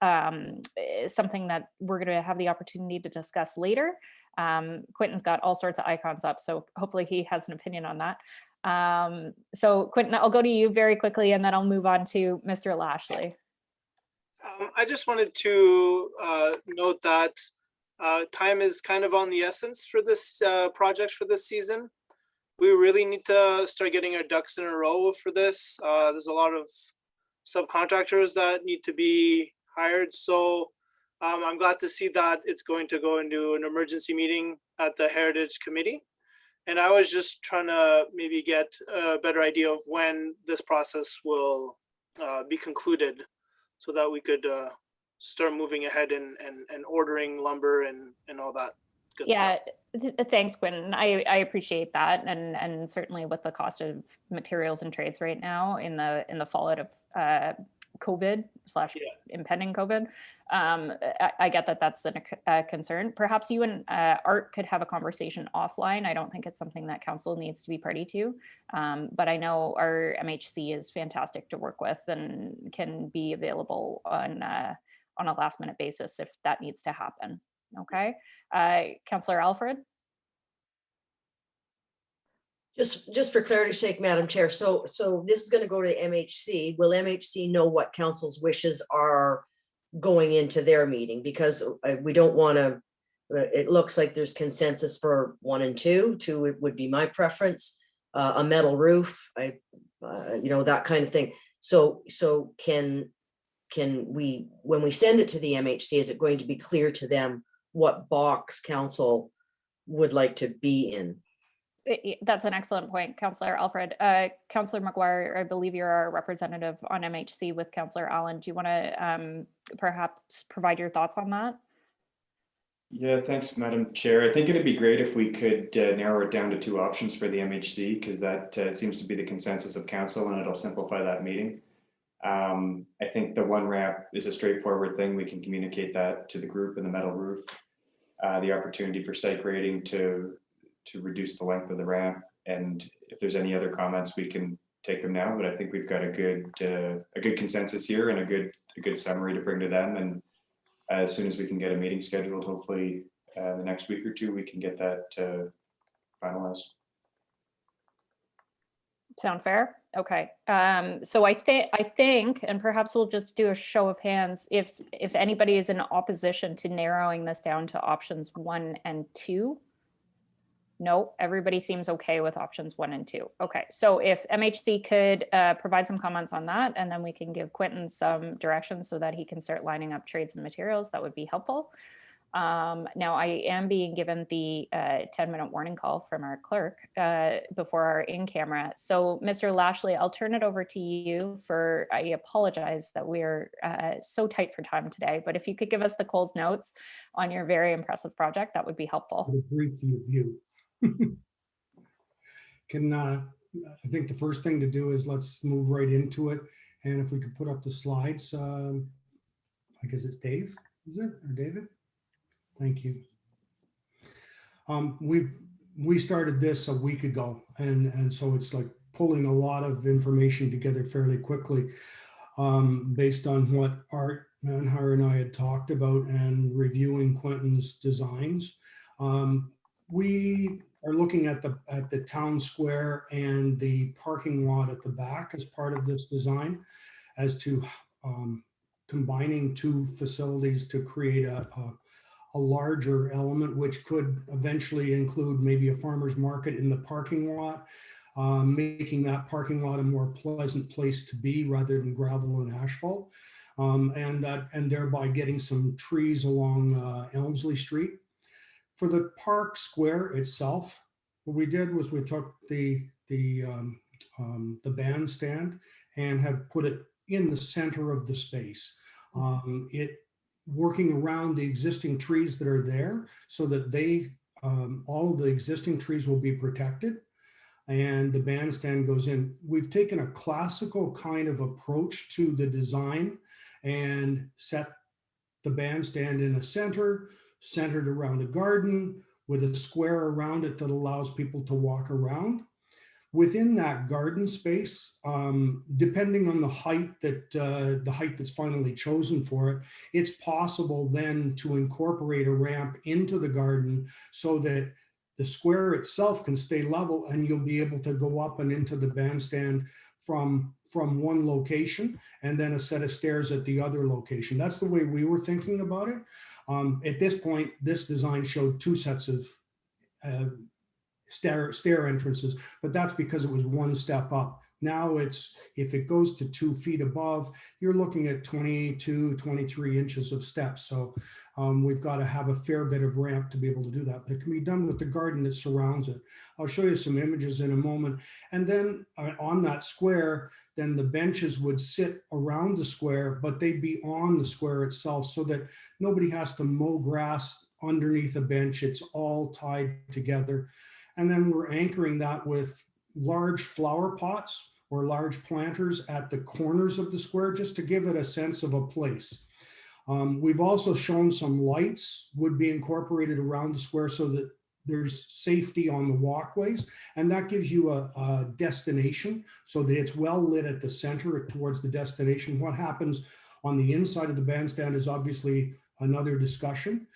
something that we're going to have the opportunity to discuss later. Quentin's got all sorts of icons up, so hopefully he has an opinion on that. So Quentin, I'll go to you very quickly, and then I'll move on to Mr. Lashley. I just wanted to note that time is kind of on the essence for this project for this season. We really need to start getting our ducks in a row for this. There's a lot of subcontractors that need to be hired. So I'm glad to see that it's going to go into an emergency meeting at the Heritage Committee. And I was just trying to maybe get a better idea of when this process will be concluded, so that we could start moving ahead and ordering lumber and all that good stuff. Thanks, Quentin. I appreciate that, and certainly with the cost of materials and trades right now in the fallout of COVID / impending COVID, I get that that's a concern. Perhaps you and Art could have a conversation offline. I don't think it's something that council needs to be party to, but I know our MHC is fantastic to work with and can be available on a last minute basis if that needs to happen. Okay, Councillor Alfred. Just for clarity's sake, Madam Chair, so this is going to go to the MHC. Will MHC know what council's wishes are going into their meeting? Because we don't want to, it looks like there's consensus for 1 and 2. 2 would be my preference. A metal roof, that kind of thing. So can we, when we send it to the MHC, is it going to be clear to them what box council would like to be in? That's an excellent point, Councillor Alfred. Councillor McGuire, I believe you're our representative on MHC with Councillor Allen. Do you want to perhaps provide your thoughts on that? Yeah, thanks, Madam Chair. I think it'd be great if we could narrow it down to 2 options for the MHC, because that seems to be the consensus of council, and it'll simplify that meeting. I think the one ramp is a straightforward thing. We can communicate that to the group in the metal roof. The opportunity for site grading to reduce the length of the ramp. And if there's any other comments, we can take them now, but I think we've got a good consensus here and a good summary to bring to them. And as soon as we can get a meeting scheduled, hopefully the next week or two, we can get that finalized. Sound fair? Okay. So I think, and perhaps we'll just do a show of hands, if anybody is in opposition to narrowing this down to options 1 and 2. No, everybody seems okay with options 1 and 2. Okay, so if MHC could provide some comments on that, and then we can give Quentin some direction so that he can start lining up trades and materials, that would be helpful. Now I am being given the 10-minute warning call from our clerk before our in-camera. So Mr. Lashley, I'll turn it over to you I apologize that we're so tight for time today, but if you could give us the Coles notes on your very impressive project, that would be helpful. A brief view. I think the first thing to do is let's move right into it. And if we could put up the slides, I guess it's Dave, is it, or David? Thank you. We started this a week ago, and so it's like pulling a lot of information together fairly quickly based on what Art Manhire and I had talked about and reviewing Quentin's designs. We are looking at the town square and the parking lot at the back as part of this design, as to combining two facilities to create a larger element, which could eventually include maybe a farmer's market in the parking lot, making that parking lot a more pleasant place to be rather than gravel and asphalt, and thereby getting some trees along Elmsley Street. For the park square itself, what we did was we took the bandstand and have put it in the center of the space. Working around the existing trees that are there so that all of the existing trees will be protected and the bandstand goes in. We've taken a classical kind of approach to the design and set the bandstand in a centered around a garden with a square around it that allows people to walk around. Within that garden space, depending on the height that's finally chosen for it, it's possible then to incorporate a ramp into the garden so that the square itself can stay level and you'll be able to go up and into the bandstand from one location and then a set of stairs at the other location. That's the way we were thinking about it. At this point, this design showed two sets of stair entrances, but that's because it was one step up. Now if it goes to 2 feet above, you're looking at 22, 23 inches of steps. So we've got to have a fair bit of ramp to be able to do that, but it can be done with the garden that surrounds it. I'll show you some images in a moment. And then on that square, then the benches would sit around the square, but they'd be on the square itself so that nobody has to mow grass underneath a bench. It's all tied together. And then we're anchoring that with large flower pots or large planters at the corners of the square, just to give it a sense of a place. We've also shown some lights would be incorporated around the square so that there's safety on the walkways, and that gives you a destination so that it's well lit at the center towards the destination. What happens on the inside of the bandstand is obviously another discussion.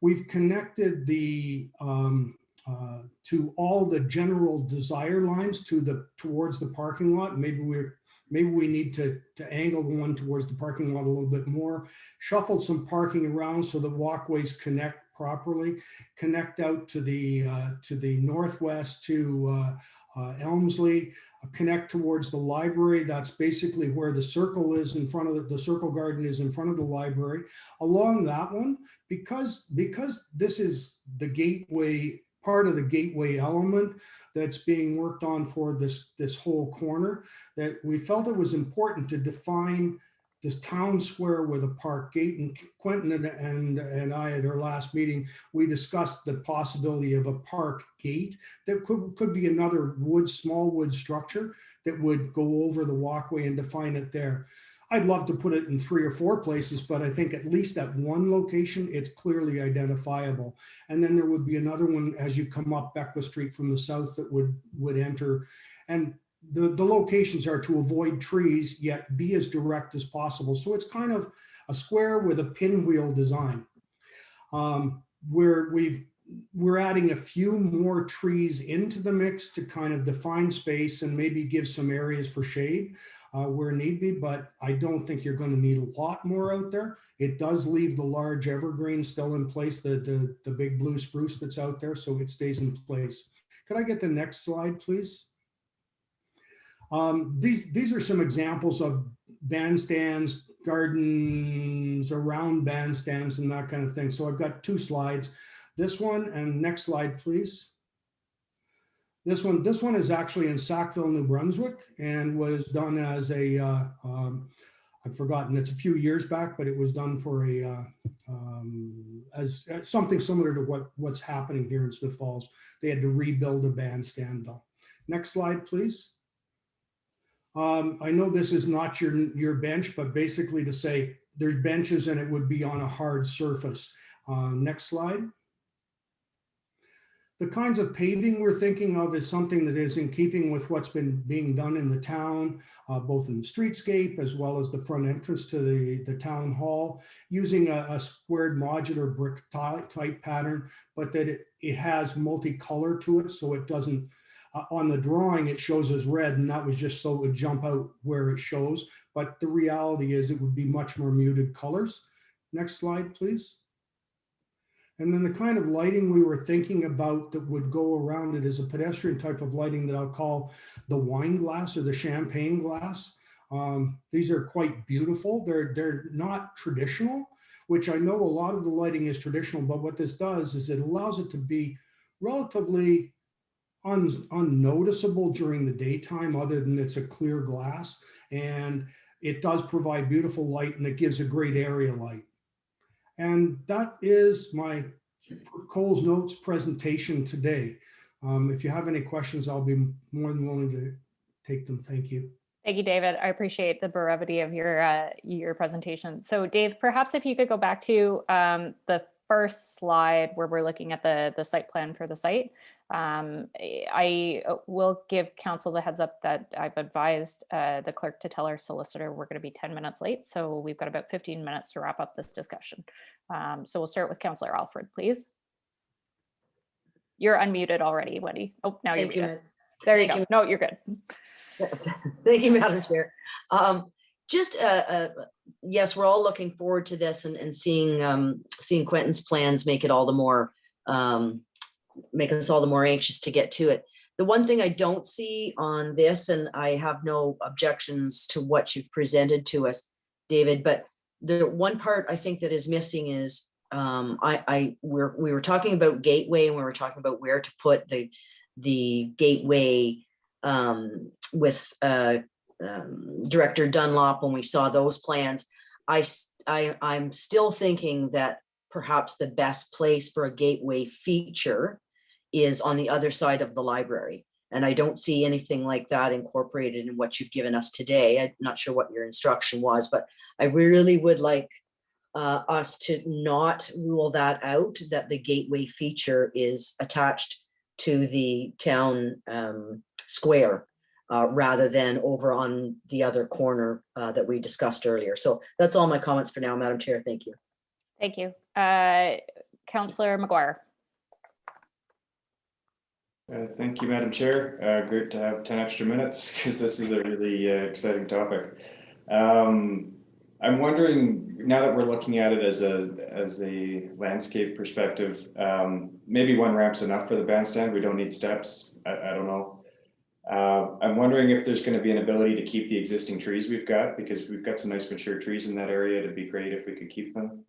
We've connected the to all the general desire lines towards the parking lot. Maybe we need to angle the one towards the parking lot a little bit more. Shuffled some parking around so the walkways connect properly. Connect out to the northwest to Elmsley. Connect towards the library. That's basically where the circle is in front of the circle garden is in front of the library. Along that one, because this is the gateway, part of the gateway element that's being worked on for this whole corner, that we felt it was important to define this town square with a park gate, and Quentin and I at our last meeting, we discussed the possibility of a park gate that could be another small wood structure that would go over the walkway and define it there. I'd love to put it in 3 or 4 places, but I think at least at one location, it's clearly identifiable. And then there would be another one as you come up Beckwith Street from the south that would enter. And the locations are to avoid trees, yet be as direct as possible. So it's kind of a square with a pinwheel design. We're adding a few more trees into the mix to kind of define space and maybe give some areas for shade where need be, but I don't think you're going to need a lot more out there. It does leave the large evergreen still in place, the big blue spruce that's out there, so it stays in place. Could I get the next slide, please? These are some examples of bandstands, gardens around bandstands and that kind of thing. So I've got 2 slides. This one and next slide, please. This one is actually in Sackville, New Brunswick, and was done as a, I've forgotten, it's a few years back, but it was done for a, as something similar to what's happening here in Smith Falls. They had to rebuild a bandstand though. Next slide, please. I know this is not your bench, but basically to say there's benches and it would be on a hard surface. Next slide. The kinds of paving we're thinking of is something that is in keeping with what's been being done in the town, both in the streetscape as well as the front entrance to the town hall, using a squared modular brick type pattern, but that it has multicolor to it, so it doesn't, on the drawing it shows as red, and that was just so it would jump out where it shows, but the reality is it would be much more muted colors. Next slide, please. And then the kind of lighting we were thinking about that would go around it is a pedestrian type of lighting that I'll call the wine glass or the champagne glass. These are quite beautiful. They're not traditional, which I know a lot of the lighting is traditional, but what this does is it allows it to be relatively unnoticeable during the daytime, other than it's a clear glass. And it does provide beautiful light, and it gives a great area light. And that is my Coles Notes presentation today. If you have any questions, I'll be more than willing to take them. Thank you. Thank you, David. I appreciate the brevity of your presentation. So Dave, perhaps if you could go back to the first slide where we're looking at the site plan for the site. I will give council the heads up that I've advised the clerk to tell our solicitor we're going to be 10 minutes late. So we've got about 15 minutes to wrap up this discussion. So we'll start with Councillor Alfred, please. You're unmuted already, Wendy. Oh, now you're muted. There you go. No, you're good. Thank you, Madam Chair. Yes, we're all looking forward to this and seeing Quentin's plans make it all the more make us all the more anxious to get to it. The one thing I don't see on this, and I have no objections to what you've presented to us, David, but the one part I think that is missing is we were talking about gateway, and we were talking about where to put the gateway with Director Dunlop when we saw those plans. I'm still thinking that perhaps the best place for a gateway feature is on the other side of the library. And I don't see anything like that incorporated in what you've given us today. I'm not sure what your instruction was, but I really would like us to not rule that out, that the gateway feature is attached to the town square rather than over on the other corner that we discussed earlier. So that's all my comments for now, Madam Chair. Thank you. Thank you. Councillor McGuire. Thank you, Madam Chair. Great to have 10 extra minutes because this is a really exciting topic. I'm wondering, now that we're looking at it as a landscape perspective, maybe one ramp's enough for the bandstand. We don't need steps. I don't know. I'm wondering if there's going to be an ability to keep the existing trees we've got, because we've got some nice mature trees in that area. It'd be great if we could keep them.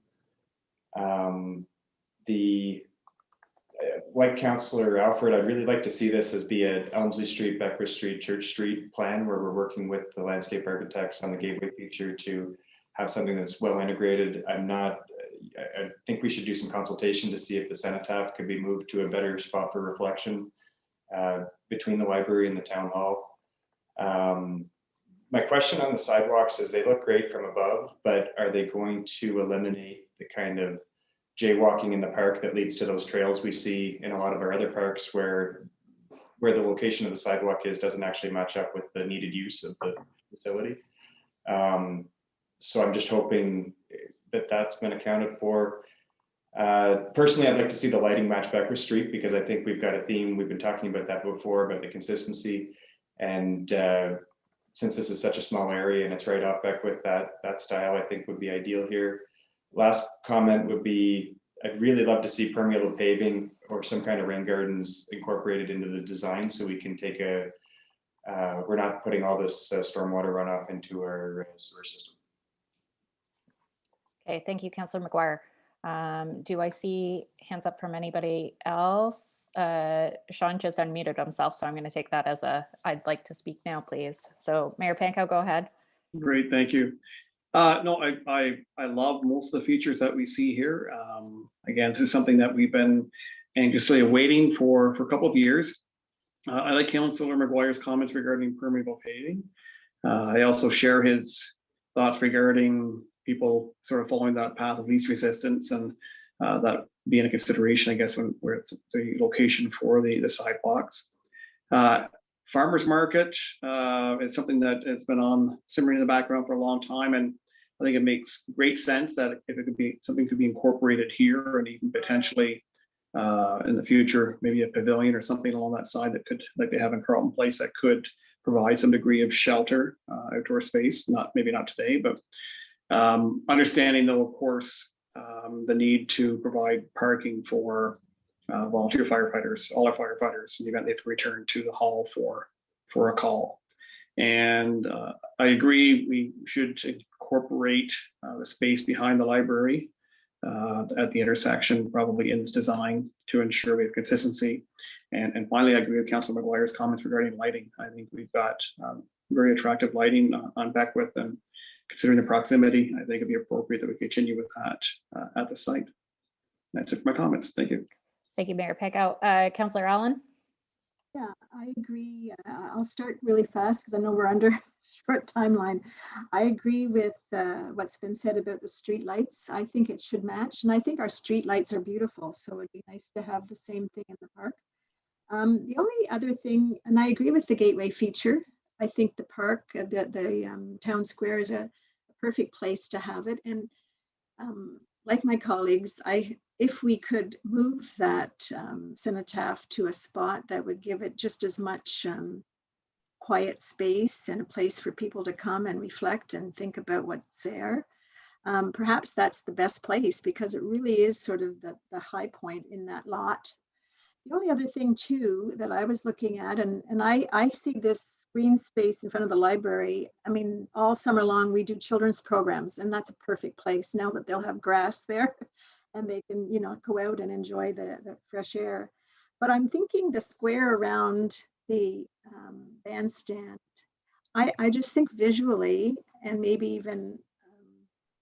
Like Councillor Alfred, I'd really like to see this as be a Elmsley Street, Beckwith Street, Church Street plan where we're working with the landscape architects on the gateway feature to have something that's well integrated. I think we should do some consultation to see if the cenotaph could be moved to a better spot for reflection between the library and the town hall. My question on the sidewalks is they look great from above, but are they going to eliminate the kind of jaywalking in the park that leads to those trails we see in a lot of our other parks where the location of the sidewalk is doesn't actually match up with the needed use of the facility? So I'm just hoping that that's been accounted for. Personally, I'd like to see the lighting match Becker Street because I think we've got a theme. We've been talking about that before, about the consistency. And since this is such a small area and it's right off Beckwith, that style I think would be ideal here. Last comment would be, I'd really love to see permeable paving or some kind of rain gardens incorporated into the design so we can take we're not putting all this stormwater runoff into our sewer system. Okay, thank you, Councillor McGuire. Do I see hands up from anybody else? Sean just unmuted himself, so I'm going to take that as I'd like to speak now, please. So Mayor Pankow, go ahead. Great, thank you. No, I love most of the features that we see here. Again, this is something that we've been anxiously awaiting for a couple of years. I like Councillor McGuire's comments regarding permeable paving. I also share his thoughts regarding people sort of following that path of least resistance, and that being a consideration, I guess, where it's the location for the sidewalks. Farmers market is something that has been simmering in the background for a long time, and I think it makes great sense that if it could be something could be incorporated here, and even potentially in the future, maybe a pavilion or something along that side that could, like they have in Carlton Place, that could provide some degree of shelter, outdoor space. Maybe not today, but understanding though, of course, the need to provide parking for volunteer firefighters, all our firefighters, in the event they have to return to the hall for a call. And I agree, we should incorporate the space behind the library at the intersection, probably in this design, to ensure we have consistency. And finally, I agree with Councilor McGuire's comments regarding lighting. I think we've got very attractive lighting on Beckwith, and considering the proximity, I think it'd be appropriate that we continue with that at the site. That's it for my comments. Thank you. Thank you, Mayor Pankow. Councillor Allen? Yeah, I agree. I'll start really fast because I know we're under short timeline. I agree with what's been said about the street lights. I think it should match, and I think our street lights are beautiful, so it'd be nice to have the same thing in the park. The only other thing, and I agree with the gateway feature. I think the park, the town square is a perfect place to have it. And like my colleagues, if we could move that cenotaph to a spot that would give it just as much quiet space and a place for people to come and reflect and think about what's there, perhaps that's the best place, because it really is sort of the high point in that lot. The only other thing too that I was looking at, and I see this green space in front of the library. I mean, all summer long we do children's programs, and that's a perfect place now that they'll have grass there and they can, go out and enjoy the fresh air. But I'm thinking the square around the bandstand, I just think visually and maybe even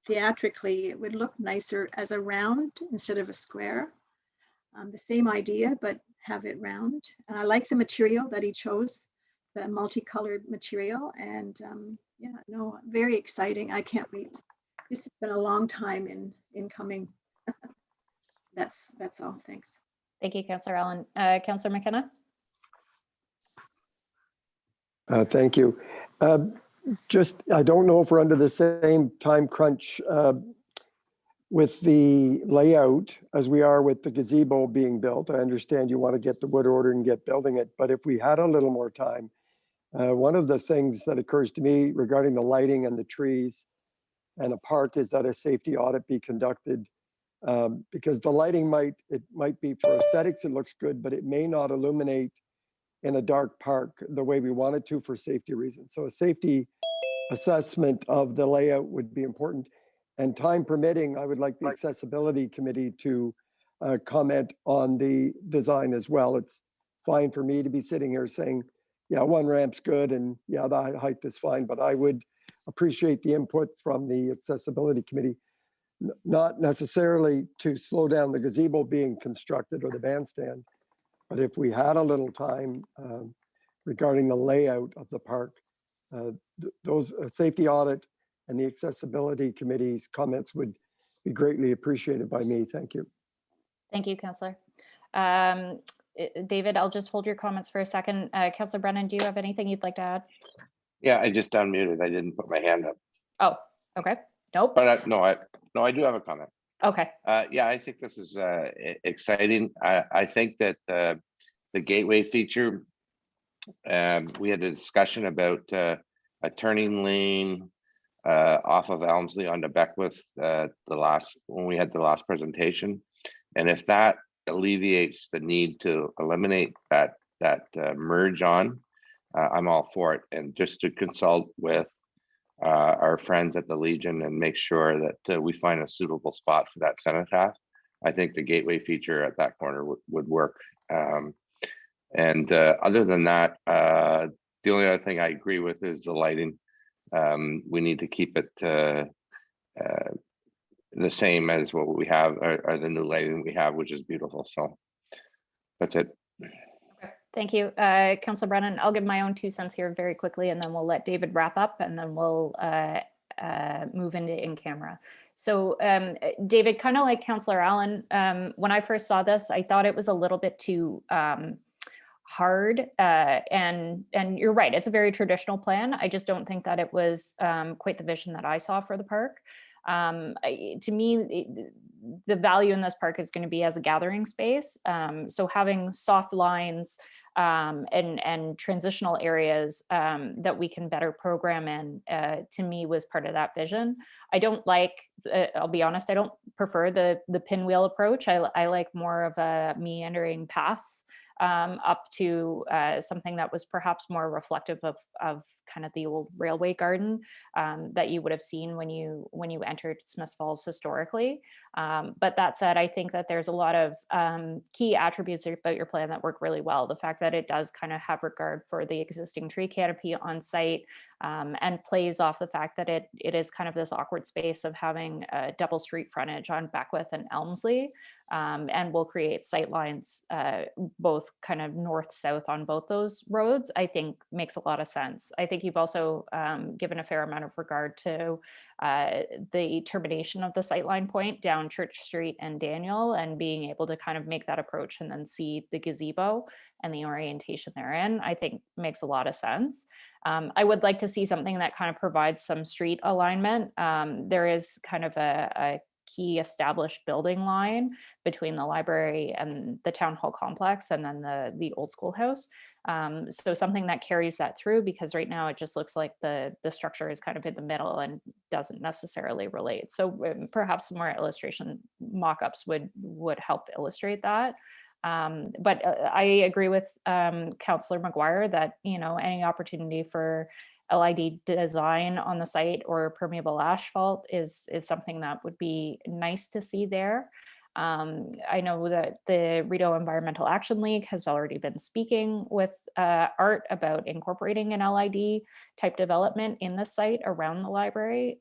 theatrically, it would look nicer as a round instead of a square. The same idea, but have it round. And I like the material that he chose, the multicolored material. And yeah, no, very exciting. I can't wait. This has been a long time in coming. That's all. Thanks. Thank you, Councillor Allen. Councillor McKenna? Thank you. I don't know if we're under the same time crunch with the layout as we are with the gazebo being built. I understand you want to get the wood ordered and get building it, but if we had a little more time, one of the things that occurs to me regarding the lighting and the trees and a park is that a safety audit be conducted, because the lighting might be for aesthetics, it looks good, but it may not illuminate in a dark park the way we want it to for safety reasons. So a safety assessment of the layout would be important. And time permitting, I would like the accessibility committee to comment on the design as well. It's fine for me to be sitting here saying, yeah, one ramp's good and yeah, the height is fine, but I would appreciate the input from the Accessibility Committee, not necessarily to slow down the gazebo being constructed or the bandstand, but if we had a little time regarding the layout of the park, those safety audit and the Accessibility Committee's comments would be greatly appreciated by me. Thank you. Thank you, Councillor. David, I'll just hold your comments for a second. Councillor Brennan, do you have anything you'd like to add? Yeah, I just unmuted. I didn't put my hand up. Oh, okay. Nope. But no, I do have a comment. Okay. Yeah, I think this is exciting. I think that the gateway feature, we had a discussion about a turning lane off of Elmsley onto Beckwith when we had the last presentation. And if that alleviates the need to eliminate that merge on, I'm all for it. And just to consult with our friends at the Legion and make sure that we find a suitable spot for that cenotaph. I think the gateway feature at that corner would work. And other than that, the only other thing I agree with is the lighting. We need to keep it the same as what we have, or the new lighting we have, which is beautiful. So that's it. Okay. Thank you. Councillor Brennan, I'll give my own 2 cents here very quickly, and then we'll let David wrap up, and then we'll move into in camera. So David, kind of like Councillor Allen, when I first saw this, I thought it was a little bit too hard, and you're right, it's a very traditional plan. I just don't think that it was quite the vision that I saw for the park. To me, the value in this park is going to be as a gathering space. So having soft lines and transitional areas that we can better program in, to me, was part of that vision. I don't like, I'll be honest, I don't prefer the pinwheel approach. I like more of a meandering path up to something that was perhaps more reflective of kind of the old railway garden that you would have seen when you entered Smiths Falls historically. But that said, I think that there's a lot of key attributes about your plan that work really well. The fact that it does kind of have regard for the existing tree canopy on site, and plays off the fact that it is kind of this awkward space of having a double street frontage on Beckwith and Elmsley, and will create sight lines both kind of north-south on both those roads, I think makes a lot of sense. I think you've also given a fair amount of regard to the termination of the sightline point down Church Street and Daniel, and being able to kind of make that approach and then see the gazebo and the orientation therein, I think makes a lot of sense. I would like to see something that kind of provides some street alignment. There is kind of a key established building line between the library and the town hall complex, and then the old schoolhouse. So something that carries that through, because right now it just looks like the structure is kind of in the middle and doesn't necessarily relate. So perhaps some more illustration mock-ups would help illustrate that. But I agree with Councillor McGuire that, you know, any opportunity for LID design on the site or permeable asphalt is something that would be nice to see there. I know that the Rideau Environmental Action League has already been speaking with Art about incorporating an LID type development in the site around the library.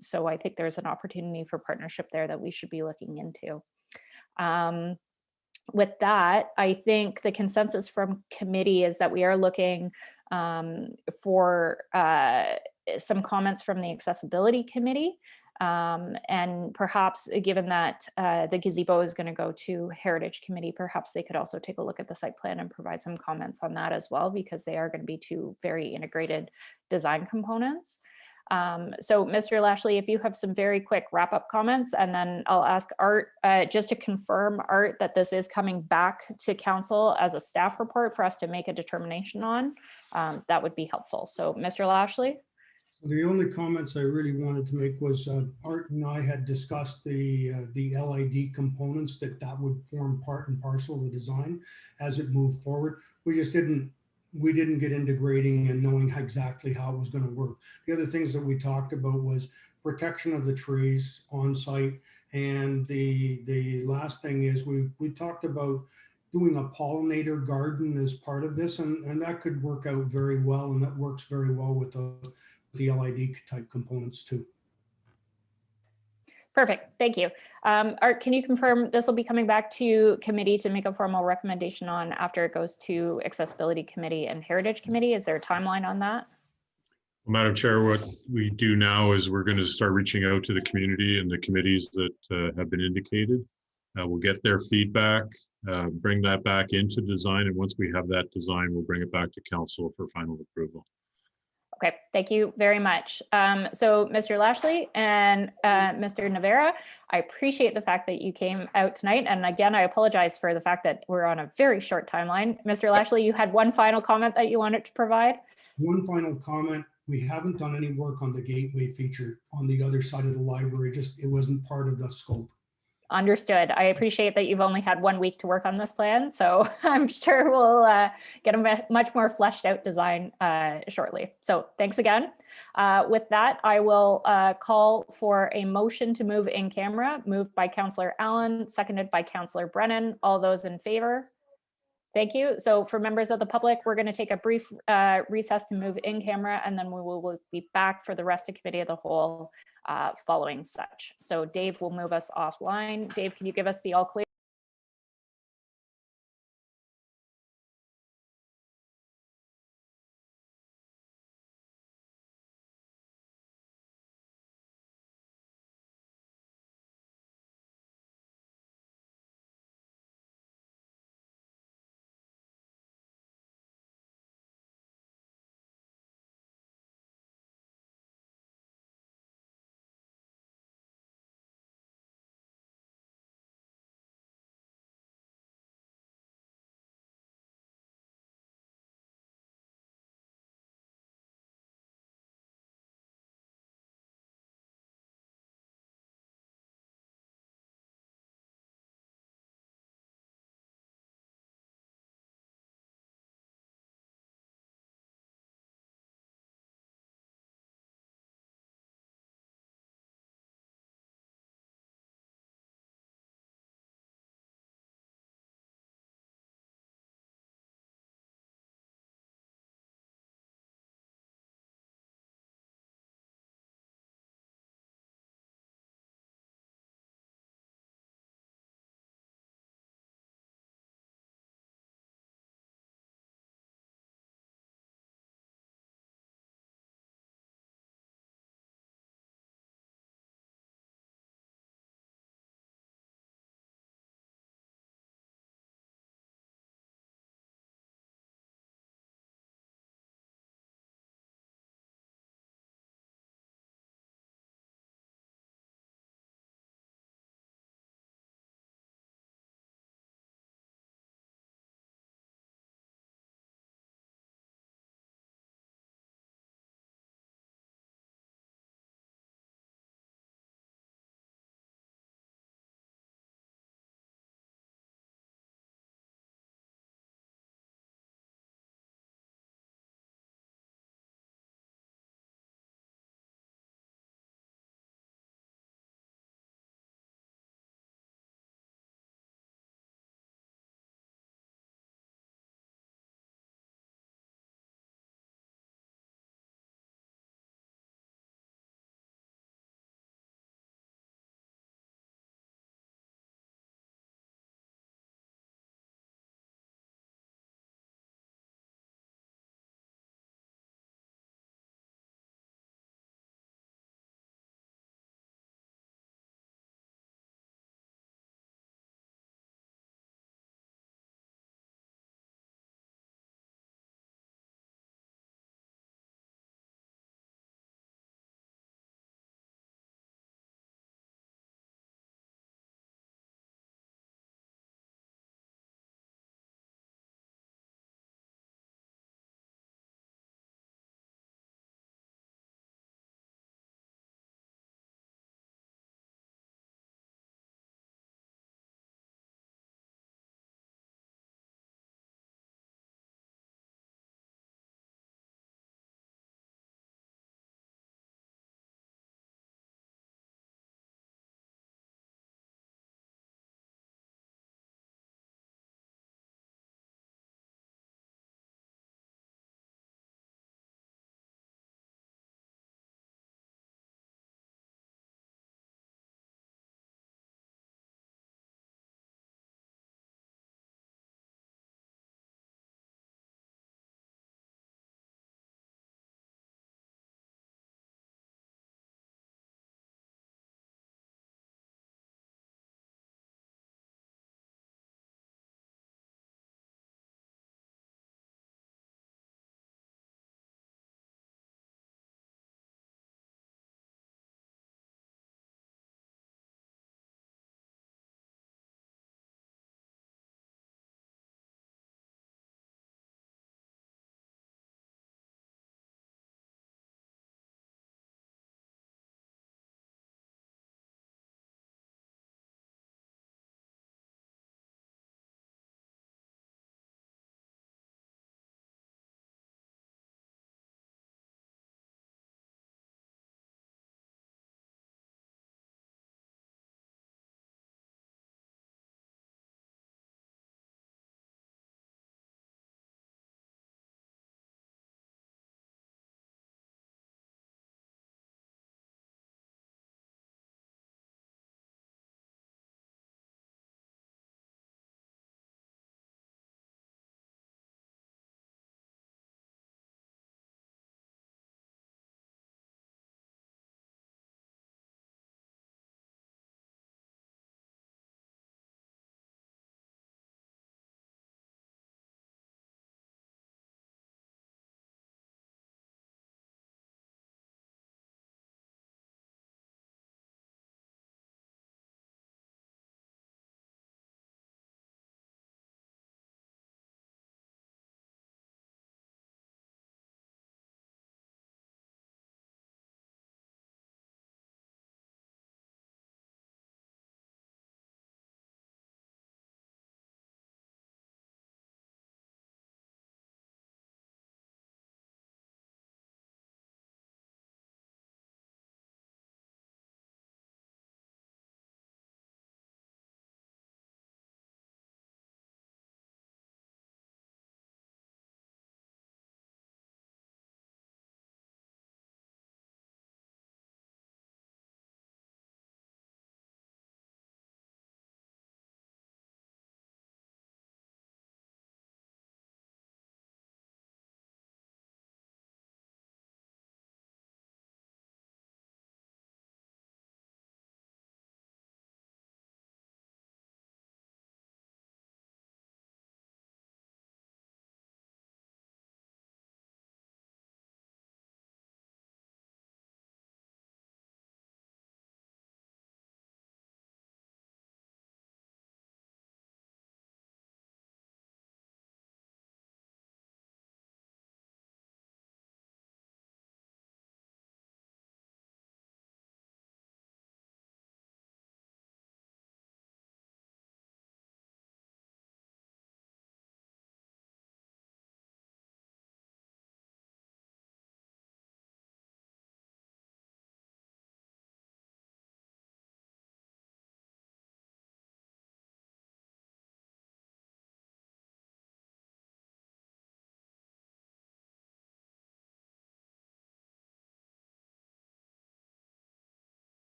So I think there's an opportunity for partnership there that we should be looking into. With that, I think the consensus from committee is that we are looking for some comments from the Accessibility Committee. And perhaps, given that the gazebo is going to go to Heritage Committee, perhaps they could also take a look at the site plan and provide some comments on that as well, because they are going to be two very integrated design components. So Mr. Lashley, if you have some very quick wrap-up comments, and then I'll ask Art just to confirm, Art, that this is coming back to council as a staff report for us to make a determination on, that would be helpful. So Mr. Lashley? The only comments I really wanted to make was Art and I had discussed the LID components that would form part and parcel of the design as it moved forward. We didn't get into grading and knowing exactly how it was going to work. The other things that we talked about was protection of the trees on site. And the last thing is we talked about doing a pollinator garden as part of this, and that could work out very well, and that works very well with the LID type components too. Perfect. Thank you. Art, can you confirm this will be coming back to committee to make a formal recommendation on after it goes to Accessibility Committee and Heritage Committee? Is there a timeline on that? Well, Madam Chair, what we do now is we're going to start reaching out to the community and the committees that have been indicated. We'll get their feedback, bring that back into design, and once we have that design, we'll bring it back to council for final approval. Okay, thank you very much. So Mr. Lashley and Mr. Navarra, I appreciate the fact that you came out tonight. And again, I apologize for the fact that we're on a very short timeline. Mr. Lashley, you had one final comment that you wanted to provide? One final comment. We haven't done any work on the gateway feature on the other side of the library. Just it wasn't part of the scope. Understood. I appreciate that you've only had 1 week to work on this plan, so I'm sure we'll get a much more fleshed out design shortly. So thanks again. With that, I will call for a motion to move in camera, moved by Councillor Allen, seconded by Councillor Brennan. All those in favor? Thank you. So for members of the public, we're going to take a brief recess to move in camera, and then we will be back for the rest of Committee of the Whole following such. So Dave will move us offline. Dave, can you give us the all clear?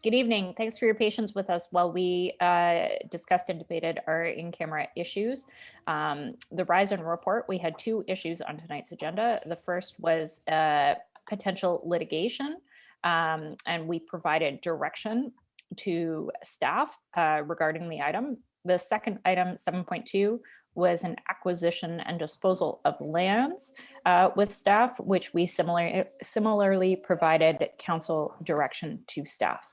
Good evening. Thanks for your patience with us while we discussed and debated our in-camera issues. The Risen report, we had 2 issues on tonight's agenda. The first was potential litigation, and we provided direction to staff regarding the item. The second item, 7.2, was an acquisition and disposal of lands with staff, which we similarly provided council direction to staff.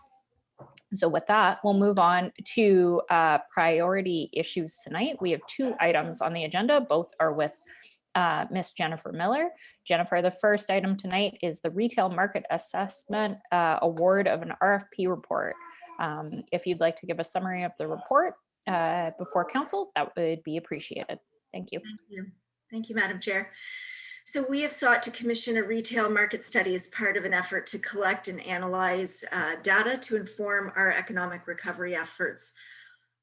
So with that, we'll move on to priority issues tonight. We have 2 items on the agenda. Both are with Miss Jennifer Miller. Jennifer, the first item tonight is the retail market assessment award of an RFP report. If you'd like to give a summary of the report before council, that would be appreciated. Thank you. Thank you. Thank you, Madam Chair. So we have sought to commission a retail market study as part of an effort to collect and analyze data to inform our economic recovery efforts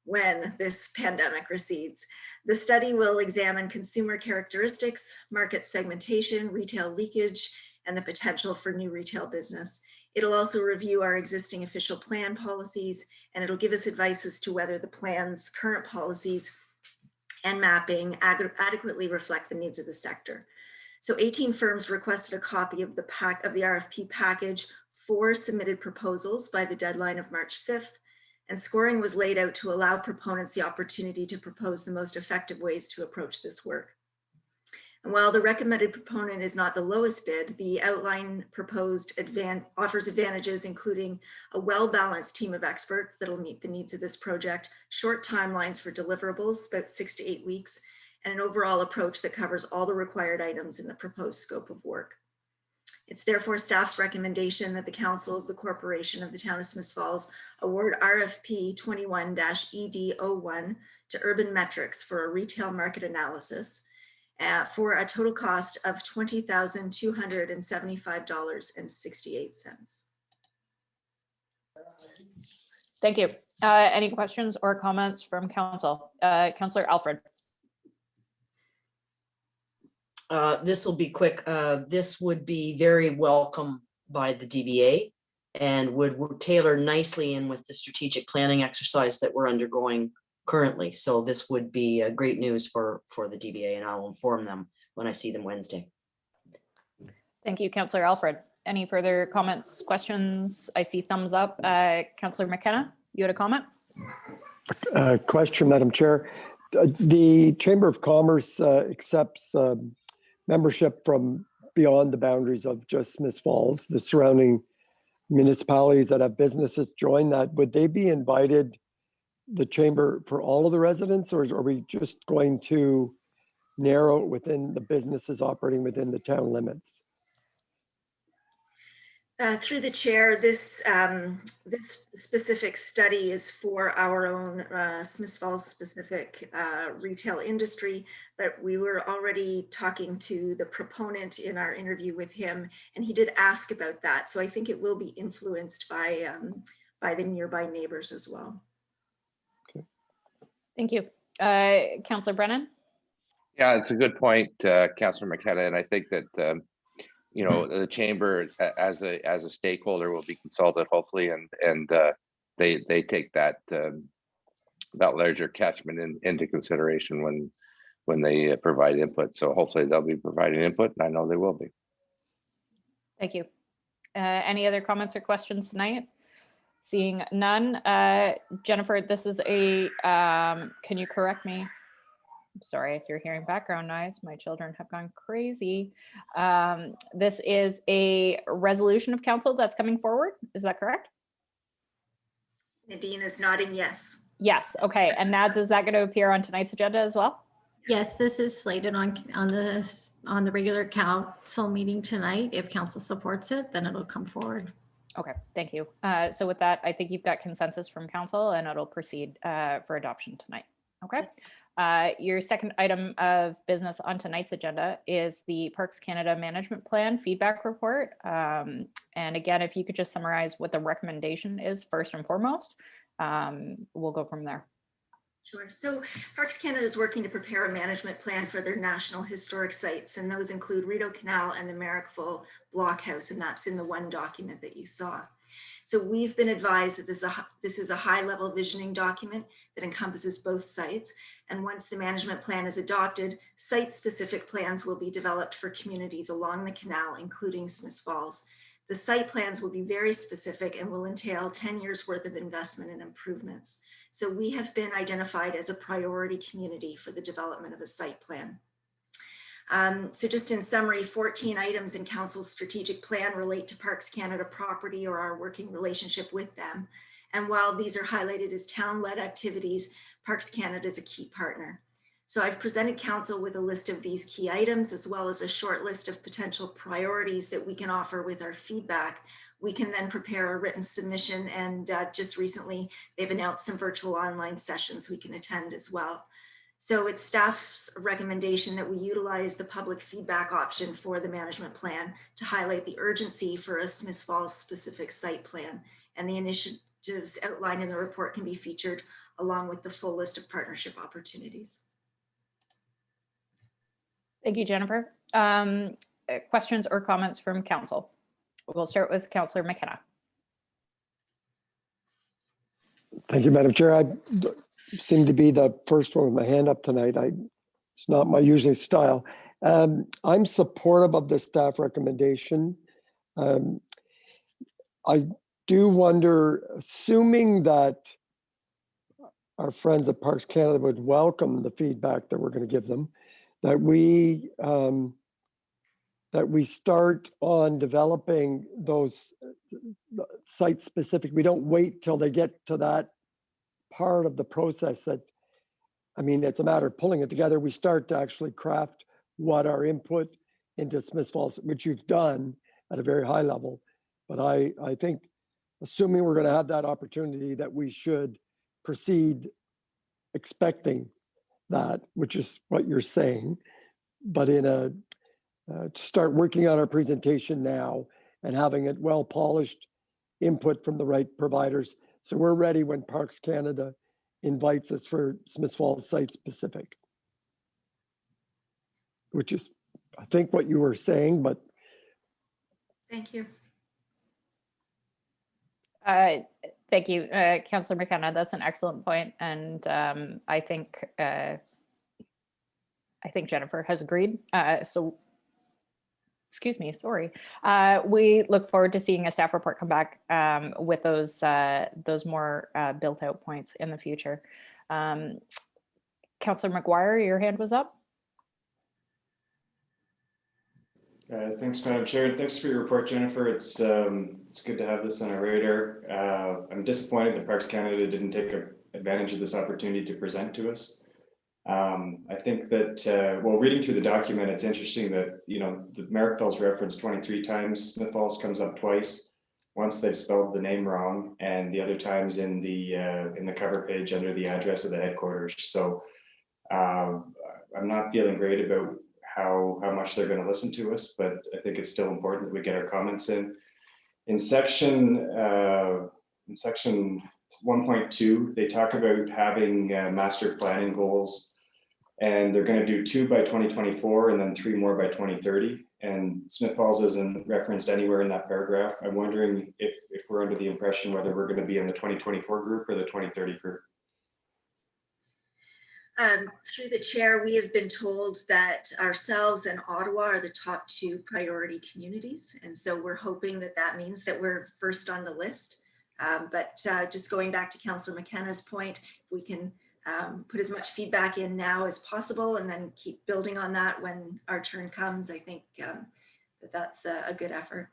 when this pandemic recedes. The study will examine consumer characteristics, market segmentation, retail leakage, and the potential for new retail business. It'll also review our existing official plan policies, and it'll give us advice as to whether the plan's current policies and mapping adequately reflect the needs of the sector. So 18 firms requested a copy of the RFP package, 4 submitted proposals by the deadline of March 5th, and scoring was laid out to allow proponents the opportunity to propose the most effective ways to approach this work. And while the recommended proponent is not the lowest bid, the outline proposed offers advantages, including a well-balanced team of experts that'll meet the needs of this project, short timelines for deliverables, about 6 to 8 weeks, and an overall approach that covers all the required items in the proposed scope of work. It's therefore staff's recommendation that the Council of the Corporation of the Town of Smiths Falls award RFP 21-ED01 to Urban Metrics for a retail market analysis for a total cost of $20,275.68. Thank you. Any questions or comments from council? Councillor Alfred. This will be quick. This would be very welcome by the DBA and would tailor nicely in with the strategic planning exercise that we're undergoing currently. So this would be great news for the DBA, and I'll inform them when I see them Wednesday. Thank you, Councillor Alfred. Any further comments, questions? I see thumbs up. Councillor McKenna, you had a comment? Question, Madam Chair. The Chamber of Commerce accepts membership from beyond the boundaries of just Smiths Falls, the surrounding municipalities that have businesses join that. Would they be invited, the chamber, for all of the residents, or are we just going to narrow it within the businesses operating within the town limits? Through the chair, this specific study is for our own Smiths Falls specific retail industry, but we were already talking to the proponent in our interview with him, and he did ask about that. So I think it will be influenced by the nearby neighbors as well. Okay. Thank you. Councillor Brennan? Yeah, it's a good point, Councillor McKenna, and I think that you know, the chamber as a stakeholder will be consulted, hopefully, and they take that that larger catchment into consideration when they provide input. So hopefully they'll be providing input, and I know they will be. Thank you. Any other comments or questions tonight? Seeing none. Jennifer, this is a, can you correct me? I'm sorry if you're hearing background noise. My children have gone crazy. This is a resolution of council that's coming forward. Is that correct? Nadine is nodding yes. Yes. Okay. And Nads, is that going to appear on tonight's agenda as well? Yes, this is slated on the regular council meeting tonight. If council supports it, then it'll come forward. Okay, thank you. So with that, I think you've got consensus from council and it'll proceed for adoption tonight. Okay. Your second item of business on tonight's agenda is the Parks Canada Management Plan feedback report. And again, if you could just summarize what the recommendation is first and foremost, we'll go from there. Sure. So Parks Canada is working to prepare a management plan for their national historic sites, and those include Rideau Canal and the Marrickville Blockhouse, and that's in the one document that you saw. So we've been advised that this is a high-level visioning document that encompasses both sites. And once the management plan is adopted, site-specific plans will be developed for communities along the canal, including Smiths Falls. The site plans will be very specific and will entail 10 years worth of investment and improvements. So we have been identified as a priority community for the development of a site plan. So just in summary, 14 items in Council's strategic plan relate to Parks Canada property or our working relationship with them. And while these are highlighted as town-led activities, Parks Canada is a key partner. So I've presented Council with a list of these key items, as well as a short list of potential priorities that we can offer with our feedback. We can then prepare a written submission, and just recently they've announced some virtual online sessions we can attend as well. So it's staff's recommendation that we utilize the public feedback option for the management plan to highlight the urgency for a Smiths Falls specific site plan, and the initiatives outlined in the report can be featured along with the full list of partnership opportunities. Thank you, Jennifer. Questions or comments from Council? We'll start with Councillor McKenna. Thank you, Madam Chair. I seem to be the first one with my hand up tonight. It's not my usual style. I'm supportive of the staff recommendation. I do wonder, assuming that our friends at Parks Canada would welcome the feedback that we're going to give them, that we start on developing those site-specific. We don't wait till they get to that part of the process that, I mean, it's a matter of pulling it together. We start to actually craft what our input into Smiths Falls, which you've done at a very high level. But I think, assuming we're going to have that opportunity, that we should proceed expecting that, which is what you're saying, but in a to start working on our presentation now and having it well polished, input from the right providers, so we're ready when Parks Canada invites us for Smiths Falls site specific, which is, I think, what you were saying, but. Thank you. Thank you, Councillor McKenna. That's an excellent point, and I think Jennifer has agreed. So, excuse me, sorry. We look forward to seeing a staff report come back with those more built-out points in the future. Councillor McGuire, your hand was up. Thanks, Madam Chair. Thanks for your report, Jennifer. It's good to have this on our radar. I'm disappointed that Parks Canada didn't take advantage of this opportunity to present to us. I think that, well, reading through the document, it's interesting that, you know, the Merrick Falls referenced 23 times, Smiths Falls comes up twice. Once they've spelled the name wrong, and the other times in the cover page under the address of the headquarters. So I'm not feeling great about how much they're going to listen to us, but I think it's still important that we get our comments in. In section 1.2, they talk about having master planning goals, and they're going to do 2 by 2024 and then 3 more by 2030. And Smiths Falls isn't referenced anywhere in that paragraph. I'm wondering if we're under the impression whether we're going to be in the 2024 group or the 2030 group. Through the chair, we have been told that ourselves and Ottawa are the top 2 priority communities. And so we're hoping that that means that we're first on the list. But just going back to Councillor McKenna's point, if we can put as much feedback in now as possible and then keep building on that when our turn comes, I think that's a good effort.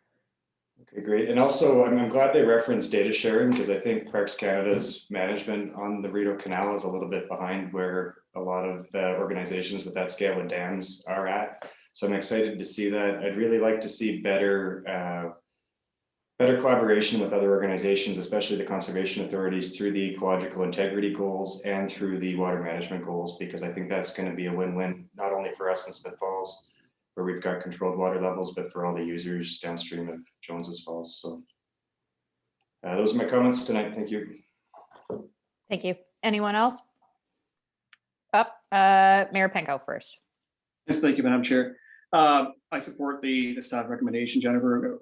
Okay, great. And also, I'm glad they referenced data sharing, because I think Parks Canada's management on the Rideau Canal is a little bit behind where a lot of organizations with that scale of dams are at. So I'm excited to see that. I'd really like to see better collaboration with other organizations, especially the conservation authorities, through the ecological integrity goals and through the water management goals, because I think that's going to be a win-win, not only for us in Smiths Falls, where we've got controlled water levels, but for all the users downstream of Jones's Falls. So those are my comments tonight. Thank you. Thank you. Anyone else? Mayor Penko first. Yes, thank you, Madam Chair. I support the staff recommendation, Jennifer.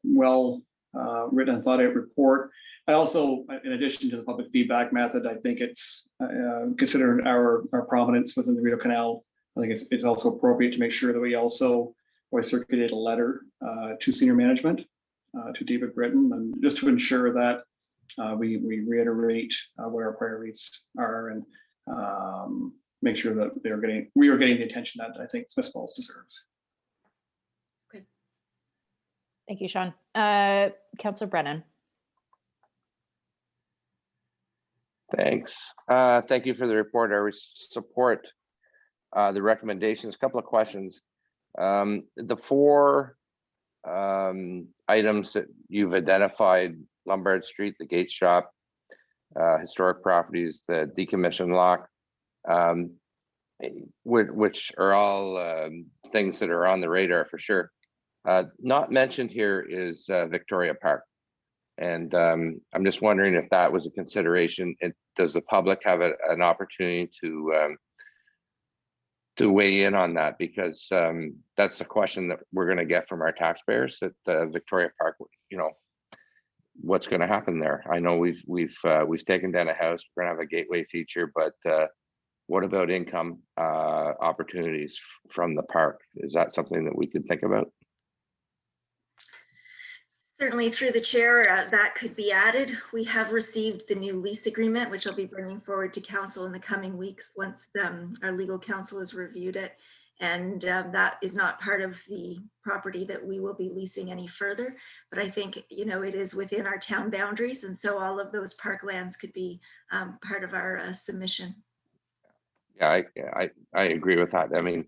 Well written and thought out report. I also, in addition to the public feedback method, I think it's considering our prominence within the Rideau Canal. I think it's also appropriate to make sure that we also circulate a letter to senior management, to David Britton, and just to ensure that we reiterate what our priorities are and make sure that we are getting the attention that I think Smith Falls deserves. Thank you, Sean. Councillor Brennan. Thanks. Thank you for the report. I support the recommendations. A couple of questions. The 4 items that you've identified, Lombard Street, the Gate Shop, historic properties, the decommissioned lock, which are all things that are on the radar for sure. Not mentioned here is Victoria Park. And I'm just wondering if that was a consideration. Does the public have an opportunity to weigh in on that? Because that's the question that we're going to get from our taxpayers at Victoria Park. You know, what's going to happen there? I know we've taken down a house. We're going to have a gateway feature, but what about income opportunities from the park? Is that something that we could think about? Certainly through the chair, that could be added. We have received the new lease agreement, which I'll be bringing forward to council in the coming weeks once our legal counsel has reviewed it. And that is not part of the property that we will be leasing any further. But I think, you know, it is within our town boundaries. And so all of those parklands could be part of our submission. Yeah, I agree with that. I mean,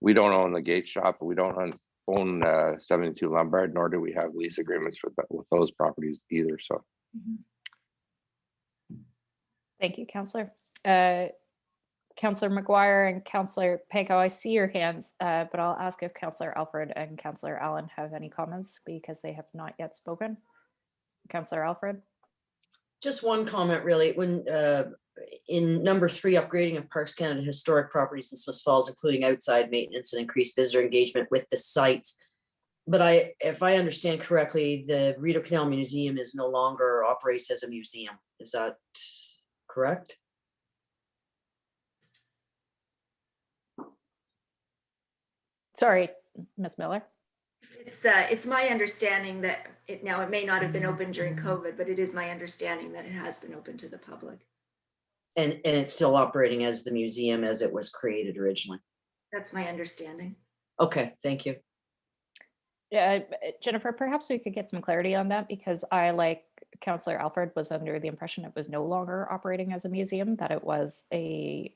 we don't own the Gate Shop, we don't own 72 Lombard, nor do we have lease agreements with those properties either. So, Thank you, Councillor. Councillor McGuire and Councillor Panko, I see your hands, but I'll ask if Councillor Alfred and Councillor Allen have any comments because they have not yet spoken. Councillor Alfred. Just one comment, really. When in number 3, upgrading of Parks Canada historic properties in Smith Falls, including outside maintenance and increased visitor engagement with the sites. But if I understand correctly, the Rideau Canal Museum is no longer operates as a museum. Is that correct? Sorry, Ms. Miller. It's my understanding that it may not have been open during COVID, but it is my understanding that it has been open to the public. And it's still operating as the museum as it was created originally. That's my understanding. Okay, thank you. Yeah, Jennifer, perhaps we could get some clarity on that because I, like Councillor Alfred, was under the impression it was no longer operating as a museum, that it was a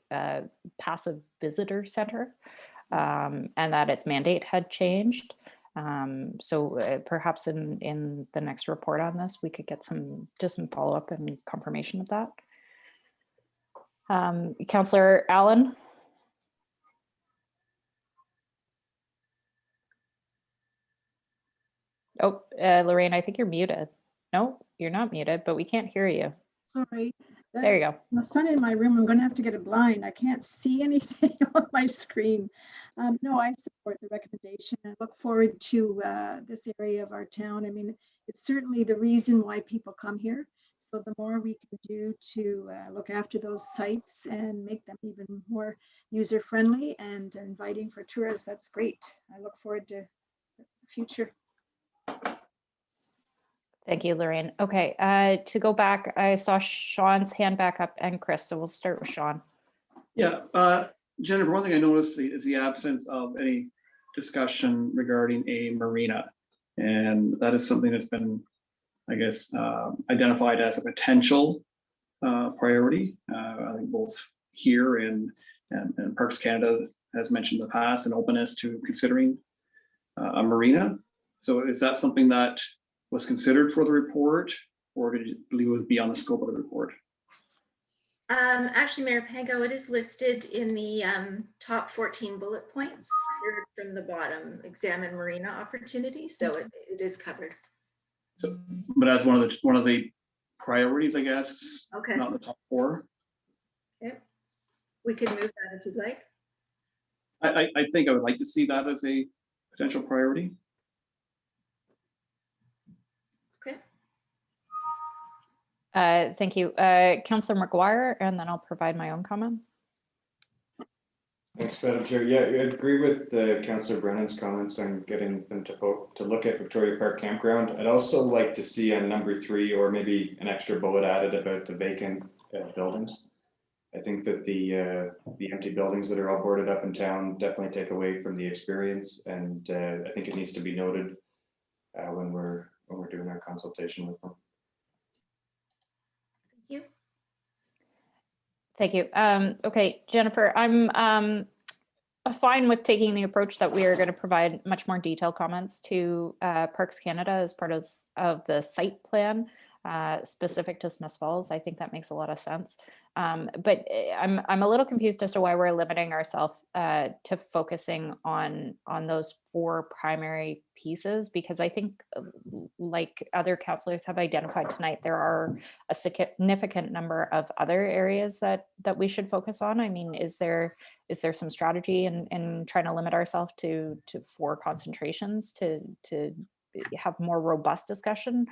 passive visitor center, and that its mandate had changed. So perhaps in the next report on this, we could get some follow-up and confirmation of that. Councillor Allen. Oh, Lorraine, I think you're muted. No, you're not muted, but we can't hear you. Sorry. There you go. The sun in my room, I'm going to have to get it blind. I can't see anything on my screen. No, I support the recommendation. I look forward to this area of our town. I mean, it's certainly the reason why people come here. So the more we can do to look after those sites and make them even more user-friendly and inviting for tourists, that's great. I look forward to the future. Thank you, Lorraine. Okay, to go back, I saw Sean's hand back up and Chris, so we'll start with Sean. Yeah, Jennifer, one thing I noticed is the absence of any discussion regarding a marina. And that is something that's been, I guess, identified as a potential priority. I think both here and Parks Canada has mentioned in the past an openness to considering a marina. So is that something that was considered for the report, or did you believe it would be on the scope of the report? Actually, Mayor Panko, it is listed in the top 14 bullet points. Third from the bottom, examine marina opportunities. So it is covered. So, but as one of the priorities, I guess. Okay. Not the top 4. Okay. We could move that if you'd like. I think I would like to see that as a potential priority. Okay. Thank you. Councillor McGuire, and then I'll provide my own comment. Thanks, Madam Chair. Yeah, I agree with Councillor Brennan's comments on getting them to look at Victoria Park Campground. I'd also like to see on number 3, or maybe an extra bullet added about the vacant buildings. I think that the empty buildings that are all boarded up in town definitely take away from the experience, and I think it needs to be noted when we're doing our consultation with them. Thank you. Thank you. Okay, Jennifer, I'm fine with taking the approach that we are going to provide much more detailed comments to Parks Canada as part of the site plan specific to Smith Falls. I think that makes a lot of sense. But I'm a little confused as to why we're limiting ourselves to focusing on those 4 primary pieces, because I think, like other councillors have identified tonight, there are a significant number of other areas that we should focus on. I mean, is there some strategy in trying to limit ourselves to 4 concentrations to have more robust discussion,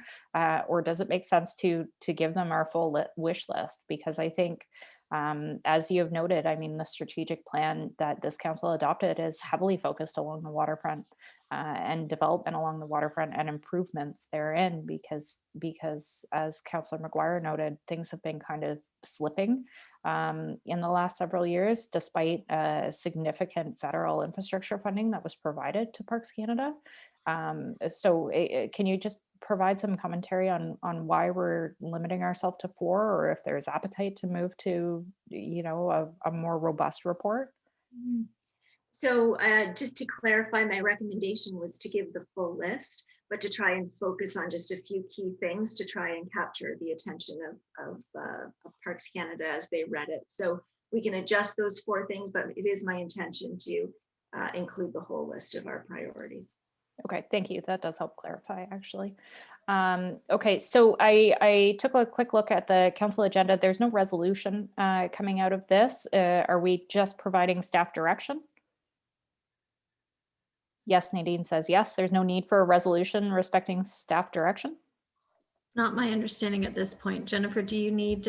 or does it make sense to give them our full wish list? Because I think, as you have noted, I mean, the strategic plan that this council adopted is heavily focused along the waterfront and development along the waterfront and improvements therein, because as Councillor McGuire noted, things have been kind of slipping in the last several years, despite significant federal infrastructure funding that was provided to Parks Canada. So can you just provide some commentary on why we're limiting ourselves to 4, or if there's appetite to move to, you know, a more robust report? So just to clarify, my recommendation was to give the full list, but to try and focus on just a few key things to try and capture the attention of Parks Canada as they read it. So we can adjust those 4 things, but it is my intention to include the whole list of our priorities. Okay, thank you. That does help clarify, actually. Okay, so I took a quick look at the council agenda. There's no resolution coming out of this. Are we just providing staff direction? Yes, Nadine says yes. There's no need for a resolution respecting staff direction. Not my understanding at this point. Jennifer, do you need,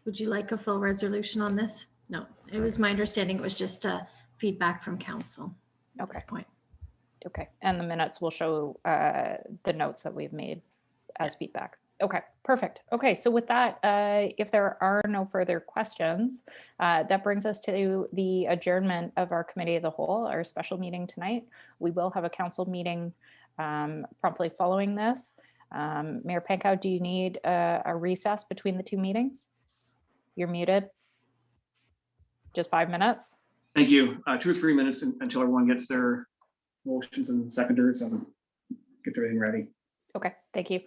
would you like a full resolution on this? No, it was my understanding it was just feedback from council at this point. Okay, and the minutes will show the notes that we've made as feedback. Okay, perfect. Okay, so with that, if there are no further questions, that brings us to the adjournment of our committee of the whole, our special meeting tonight. We will have a council meeting promptly following this. Mayor Pankow, do you need a recess between the 2 meetings? You're muted. Just 5 minutes? Thank you. 2 or 3 minutes until everyone gets their motions and seconders and gets everything ready. Okay, thank you.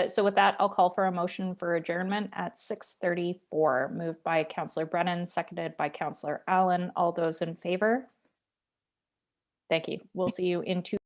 So with that, I'll call for a motion for adjournment at 6:34, moved by Councillor Brennan, seconded by Councillor Allen. All those in favor? Thank you. We'll see you in 2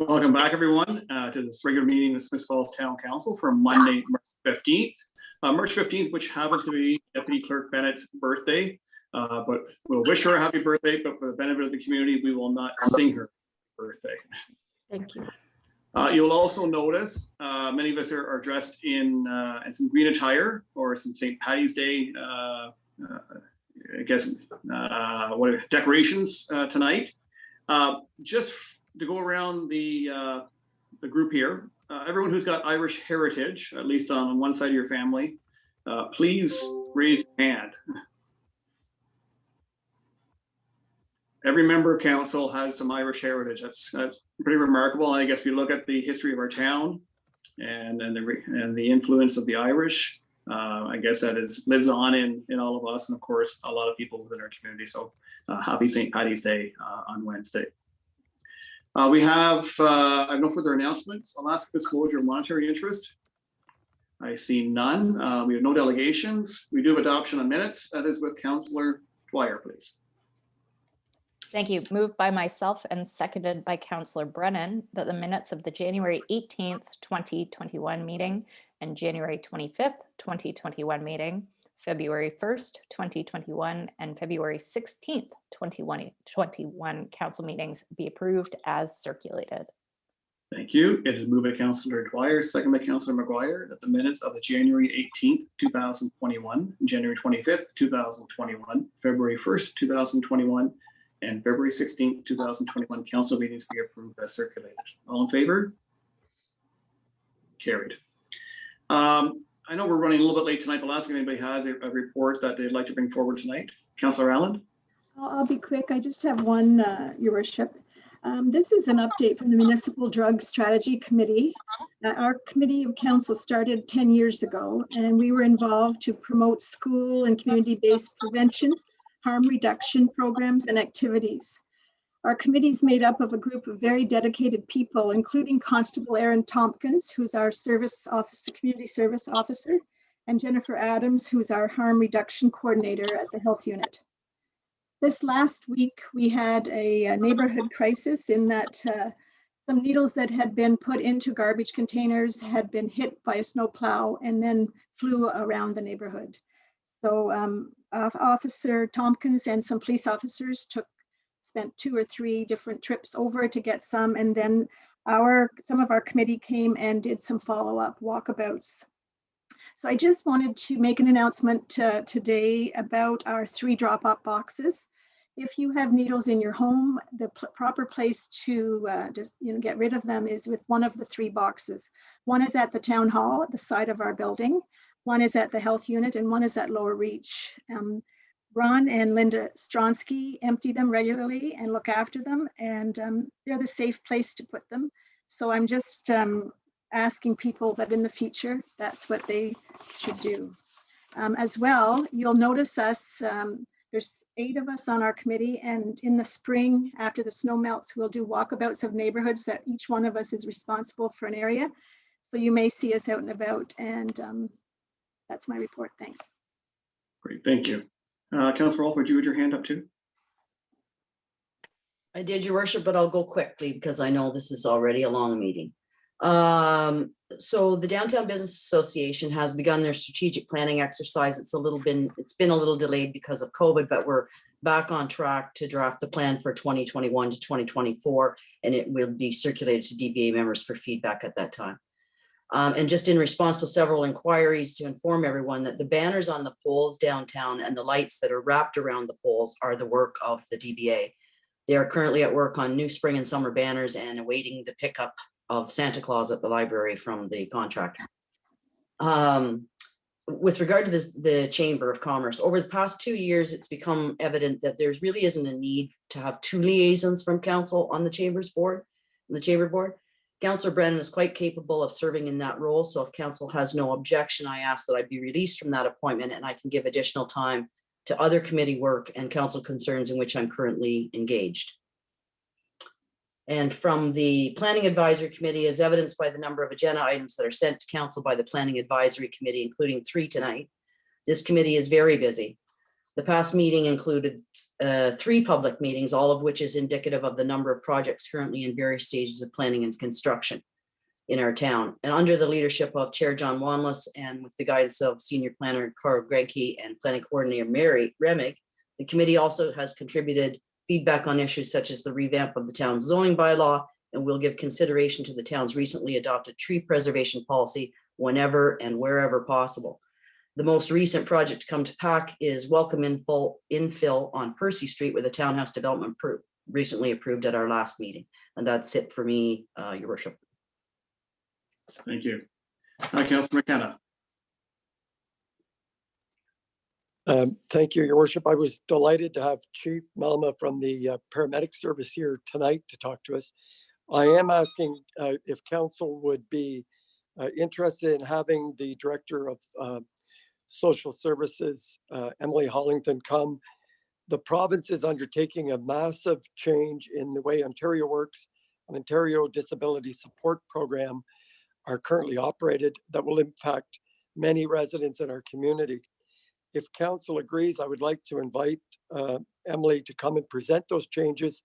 Welcome back, everyone, to this regular meeting of Smith Falls Town Council for Monday, March 15th. March 15th, which happens to be Deputy Clerk Bennett's birthday. But we'll wish her a happy birthday, but for the benefit of the community, we will not sing her birthday. Thank you. You'll also notice many of us are dressed in some green attire or some St. Patty's Day, I guess, decorations tonight. Just to go around the group here, everyone who's got Irish heritage, at least on one side of your family, please raise your hand. Every member of council has some Irish heritage. That's pretty remarkable. I guess if you look at the history of our town and the influence of the Irish, I guess that lives on in all of us, and of course a lot of people within our community. So happy St. Patty's Day on Wednesday. We have I have no further announcements. I'll ask for disclosure of monetary interest. I see none. We have no delegations. We do have adoption of minutes. That is with Councillor Dwyer, please. Thank you. Moved by myself and seconded by Councillor Brennan that the minutes of the January 18th, 2021 meeting and January 25th, 2021 meeting, February 1st, 2021 and February 16th, 2021 council meetings be approved as circulated. Thank you. It is moved by Councillor Dwyer, second by Councillor McGuire, that the minutes of the January 18th, 2021, January 25th, 2021, February 1st, 2021, and February 16th, 2021 council meetings be approved as circulated. All in favor? Carried. I know we're running a little bit late tonight, but I'll ask if anybody has a report that they'd like to bring forward tonight. Councillor Allen? I'll be quick. I just have one, Your Worship. This is an update from the Municipal Drug Strategy Committee. Our committee of council started 10 years ago, and we were involved to promote school and community-based prevention, harm reduction programs and activities. Our committee is made up of a group of very dedicated people, including Constable Aaron Tompkins, who's our service officer, community service officer, and Jennifer Adams, who's our harm reduction coordinator at the health unit. This last week, we had a neighborhood crisis in that some needles that had been put into garbage containers had been hit by a snowplow and then flew around the neighborhood. So Officer Tompkins and some police officers spent 2 or 3 different trips over to get some, and then some of our committee came and did some follow-up walkabouts. So I just wanted to make an announcement today about our 3 drop-off boxes. If you have needles in your home, the proper place to just get rid of them is with one of the 3 boxes. One is at the town hall at the side of our building. One is at the health unit and one is at Lower Reach. Ron and Linda Stronsky empty them regularly and look after them, and they're the safe place to put them. So I'm just asking people that in the future, that's what they should do. As well, you'll notice us, there's 8 of us on our committee, and in the spring, after the snow melts, we'll do walkabouts of neighborhoods that each one of us is responsible for an area. So you may see us out and about, and that's my report. Thanks. Great, thank you. Councillor Wolf, would you put your hand up too? I did, Your Worship, but I'll go quickly because I know this is already a long meeting. So the Downtown Business Association has begun their strategic planning exercise. It's been a little delayed because of COVID, but we're back on track to draft the plan for 2021 to 2024, and it will be circulated to DBA members for feedback at that time. And just in response to several inquiries, to inform everyone that the banners on the poles downtown and the lights that are wrapped around the poles are the work of the DBA. They are currently at work on new spring and summer banners and awaiting the pickup of Santa Claus at the library from the contractor. With regard to the Chamber of Commerce, over the past 2 years, it's become evident that there's really isn't a need to have 2 liaisons from council on the Chamber's board, the Chamber board. Councillor Brennan is quite capable of serving in that role. So if council has no objection, I ask that I be released from that appointment and I can give additional time to other committee work and council concerns in which I'm currently engaged. And from the Planning Advisory Committee, as evidenced by the number of agenda items that are sent to council by the Planning Advisory Committee, including 3 tonight, this committee is very busy. The past meeting included 3 public meetings, all of which is indicative of the number of projects currently in various stages of planning and construction in our town. And under the leadership of Chair John Wanless and with the guidance of Senior Planner Carl Gregke and Planning Coordinator Mary Remig, the committee also has contributed feedback on issues such as the revamp of the town's zoning bylaw, and will give consideration to the town's recently adopted tree preservation policy whenever and wherever possible. The most recent project to come to PAC is welcome infill on Percy Street with a townhouse development recently approved at our last meeting. And that's it for me, Your Worship. Thank you. Councillor McKenna. Thank you, Your Worship. I was delighted to have Chief Malma from the paramedic service here tonight to talk to us. I am asking if council would be interested in having the Director of Social Services, Emily Hollington, come. The province is undertaking a massive change in the way Ontario works. An Ontario Disability Support Program are currently operated that will impact many residents in our community. If council agrees, I would like to invite Emily to come and present those changes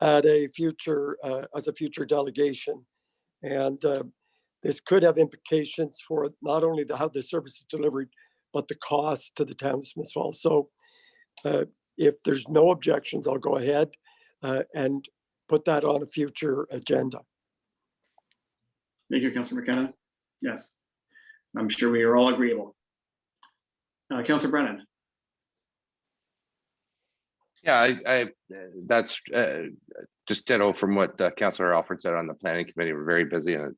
at a future, as a future delegation. And this could have implications for not only how the service is delivered, but the cost to the town of Smiths Falls. So if there's no objections, I'll go ahead and put that on a future agenda. Thank you, Councillor McKenna. Yes, I'm sure we are all agreeable. Councillor Brennan. Yeah, that's just ditto from what Councillor Alford said on the planning committee. We're very busy and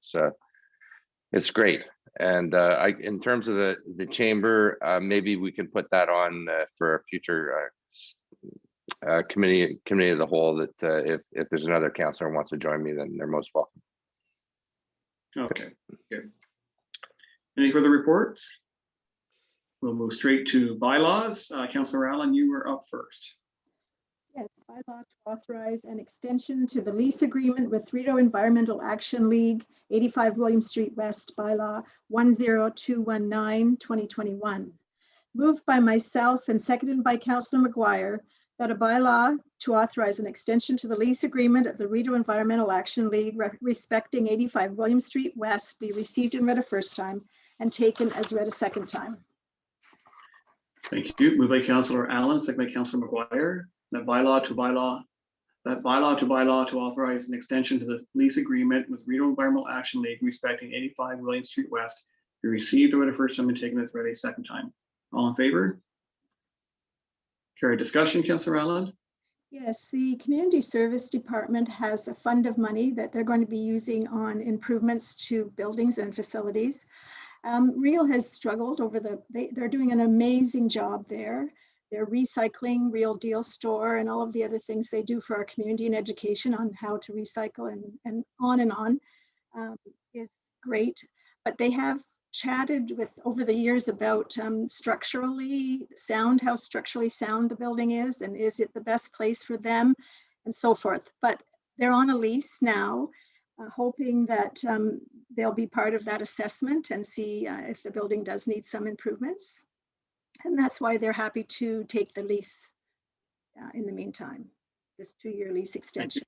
it's great. And in terms of the chamber, maybe we can put that on for a future committee of the whole, that if there's another councillor who wants to join me, then they're most welcome. Okay, good. Any further reports? We'll move straight to bylaws. Councillor Allen, you were up first. Yes, bylaw to authorize an extension to the lease agreement with Rideau Environmental Action League, 85 William Street West, bylaw 10219/2021. Moved by myself and seconded by Councillor McGuire that a bylaw to authorize an extension to the lease agreement of the Rideau Environmental Action League respecting 85 William Street West be received and read a first time and taken as read a second time. Thank you. Moved by Councillor Allen, second by Councillor McGuire. That bylaw to authorize an extension to the lease agreement with Rideau Environmental Action League respecting 85 William Street West be received and read a first time and taken as read a second time. All in favor? Carried. Discussion, Councillor Allen. Yes, the Community Service Department has a fund of money that they're going to be using on improvements to buildings and facilities. Real has struggled over they're doing an amazing job there. They're recycling, Real Deal Store, and all of the other things they do for our community and education on how to recycle and on is great. But they have chatted with over the years about structurally sound, how structurally sound the building is, and is it the best place for them, and so forth. But they're on a lease now, hoping that they'll be part of that assessment and see if the building does need some improvements. And that's why they're happy to take the lease in the meantime, this 2-year lease extension.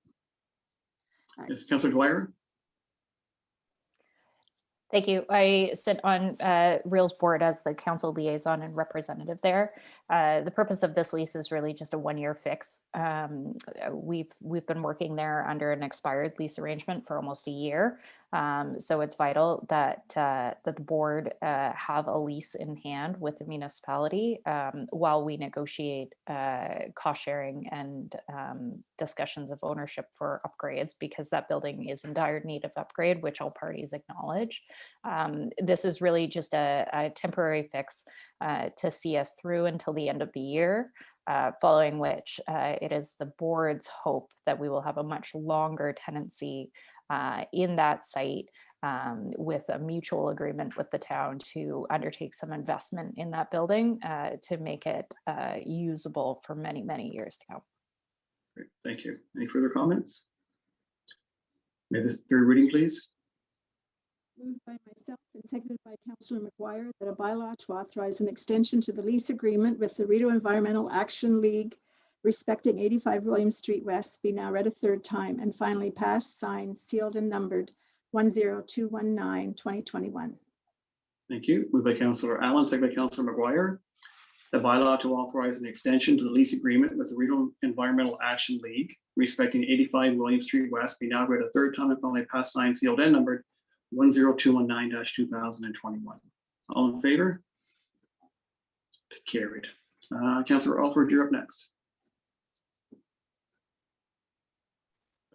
Yes, Councillor Dwyer. Thank you. I sit on Real's board as the council liaison and representative there. The purpose of this lease is really just a 1-year fix. We've been working there under an expired lease arrangement for almost a year. So it's vital that the board have a lease in hand with the municipality while we negotiate cost sharing and discussions of ownership for upgrades, because that building is in dire need of upgrade, which all parties acknowledge. This is really just a temporary fix to see us through until the end of the year, following which it is the board's hope that we will have a much longer tenancy in that site with a mutual agreement with the town to undertake some investment in that building to make it usable for many, many years to come. Great, thank you. Any further comments? May this third reading, please. Moved by myself and seconded by Councillor McGuire that a bylaw to authorize an extension to the lease agreement with the Rideau Environmental Action League respecting 85 William Street West be now read a third time and finally passed, signed, sealed, and numbered 10219-2021. Thank you. Moved by Councillor Allen, second by Councillor McGuire. The bylaw to authorize an extension to the lease agreement with the Rideau Environmental Action League respecting 85 William Street West be now read a third time and finally passed, signed, sealed, and numbered 10219-2021. All in favor? Carried. Councillor Alford, you're up next.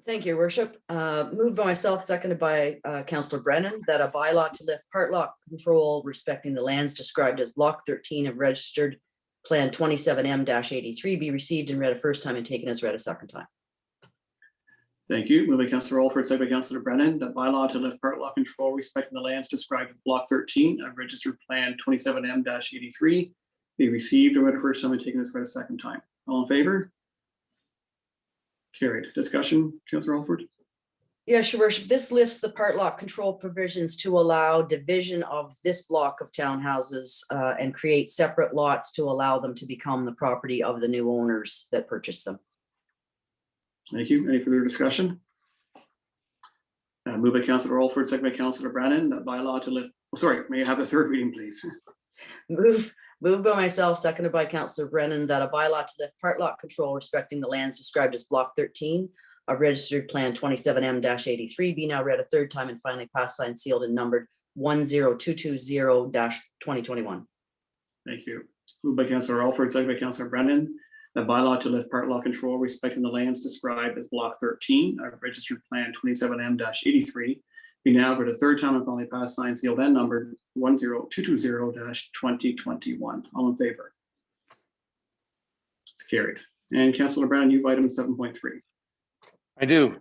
Thank you, Your Worship. Moved by myself, seconded by Councillor Brennan, that a bylaw to lift part lot control respecting the lands described as Block 13 of Registered Plan 27M-83 be received and read a first time and taken as read a second time. Thank you. Moved by Councillor Alford, second by Councillor Brennan, that bylaw to lift part lot control respecting the lands described as Block 13 of Registered Plan 27M-83 be received and read a first time and taken as read a second time. All in favor? Carried. Discussion, Councillor Alford? Yes, Your Worship, this lifts the part lot control provisions to allow division of this block of townhouses and create separate lots to allow them to become the property of the new owners that purchase them. Thank you. Any further discussion? Moved by Councillor Alford, second by Councillor Brennan, that bylaw to lift, oh, sorry, may I have the third reading, please? Moved by myself, seconded by Councillor Brennan, that a bylaw to lift part lot control respecting the lands described as Block 13 of Registered Plan 27M-83 be now read a third time and finally passed, signed, sealed, and numbered 10220-2021. Thank you. Moved by Councillor Alford, second by Councillor Brennan, the bylaw to lift part lot control respecting the lands described as Block 13 of Registered Plan 27M-83 be now read a third time and finally passed, signed, sealed, and numbered 10220-2021. All in favor? It's carried. And Councillor Brown, you have item 7.3. I do.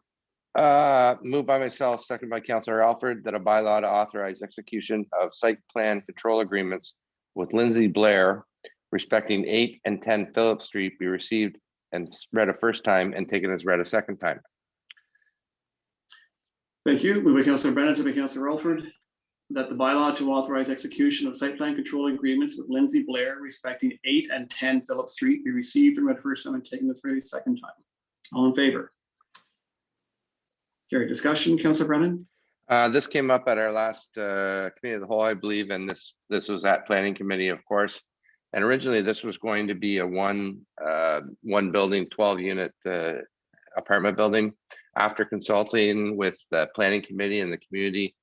Moved by myself, second by Councillor Alford, that a bylaw to authorize execution of site plan control agreements with Lindsay Blair respecting 8 and 10 Phillip Street be received and read a first time and taken as read a second time. Thank you. Moved by Councillor Brennan, second by Councillor Alford, that the bylaw to authorize execution of site plan control agreements with Lindsay Blair respecting 8 and 10 Phillip Street be received and read first time and taken as read a second time. All in favor? Carried. Discussion, Councillor Brennan? This came up at our last committee of the whole, I believe, and this was at planning committee, of course. And originally this was going to be a one building, 12 unit apartment building. After consulting with the planning committee and the community,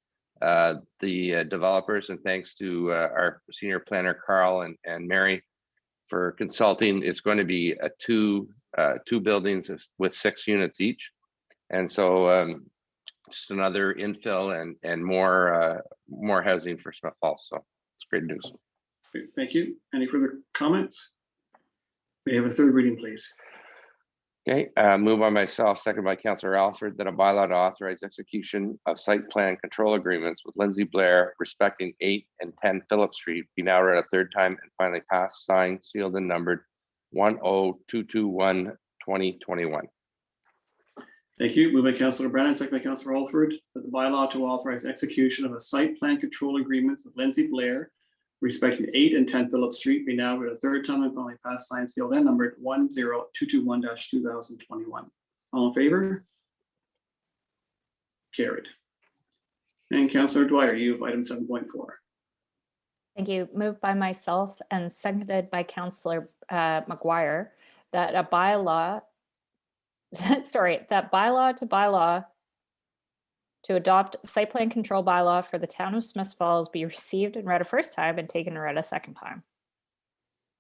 the developers, and thanks to our senior planner, Carl and Mary, for consulting, it's going to be a two buildings with 6 units each. And so just another infill and more housing for Smith Falls. So it's great news. Great, thank you. Any further comments? May I have a third reading, please? Okay, moved by myself, second by Councillor Alford, that a bylaw to authorize execution of site plan control agreements with Lindsay Blair respecting 8 and 10 Phillip Street be now read a third time and finally passed, signed, sealed, and numbered 10221-2021. Thank you. Moved by Councillor Brennan, second by Councillor Alford, that the bylaw to authorize execution of a site plan control agreement with Lindsay Blair respecting 8 and 10 Phillip Street be now read a third time and finally passed, signed, sealed, and numbered 10221-2021. All in favor? Carried. And Councillor Dwyer, you have item 7.4. Thank you. Moved by myself and seconded by Councillor McGuire that a bylaw, that bylaw to adopt site plan control bylaw for the town of Smith Falls be received and read a first time and taken and read a second time.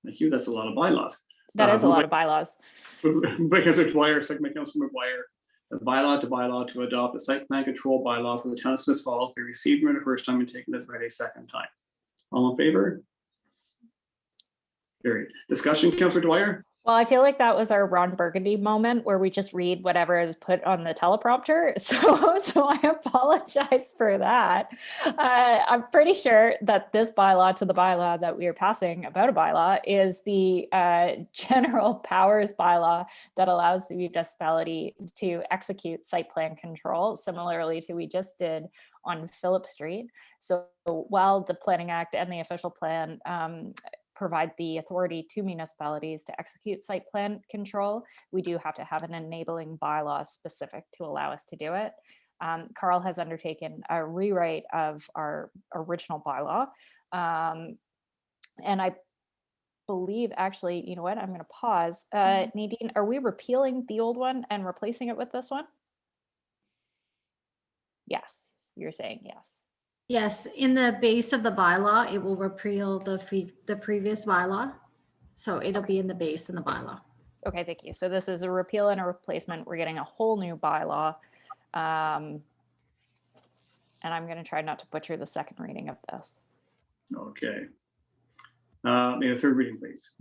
Thank you. That's a lot of bylaws. That is a lot of bylaws. By Councillor Dwyer, second by Councillor McGuire, the bylaw to adopt a site plan control bylaw for the town of Smith Falls be received and read a first time and taken as read a second time. All in favor? Carried. Discussion, Councillor Dwyer? Well, I feel like that was our Ron Burgundy moment where we just read whatever is put on the teleprompter. So I apologize for that. I'm pretty sure that this bylaw to the bylaw that we are passing about a bylaw is the general powers bylaw that allows the municipality to execute site plan control, similarly to we just did on Phillip Street. So while the Planning Act and the official plan provide the authority to municipalities to execute site plan control, we do have to have an enabling bylaw specific to allow us to do it. Carl has undertaken a rewrite of our original bylaw. And I believe, actually, you know what, I'm going to pause. Nadine, are we repealing the old one and replacing it with this one? Yes, you're saying yes. Yes, in the base of the bylaw, it will repeal the previous bylaw. So it'll be in the base in the bylaw. Okay, thank you. So this is a repeal and a replacement. We're getting a whole new bylaw. And I'm going to try not to butcher the second reading of this. Okay. May a third reading, please.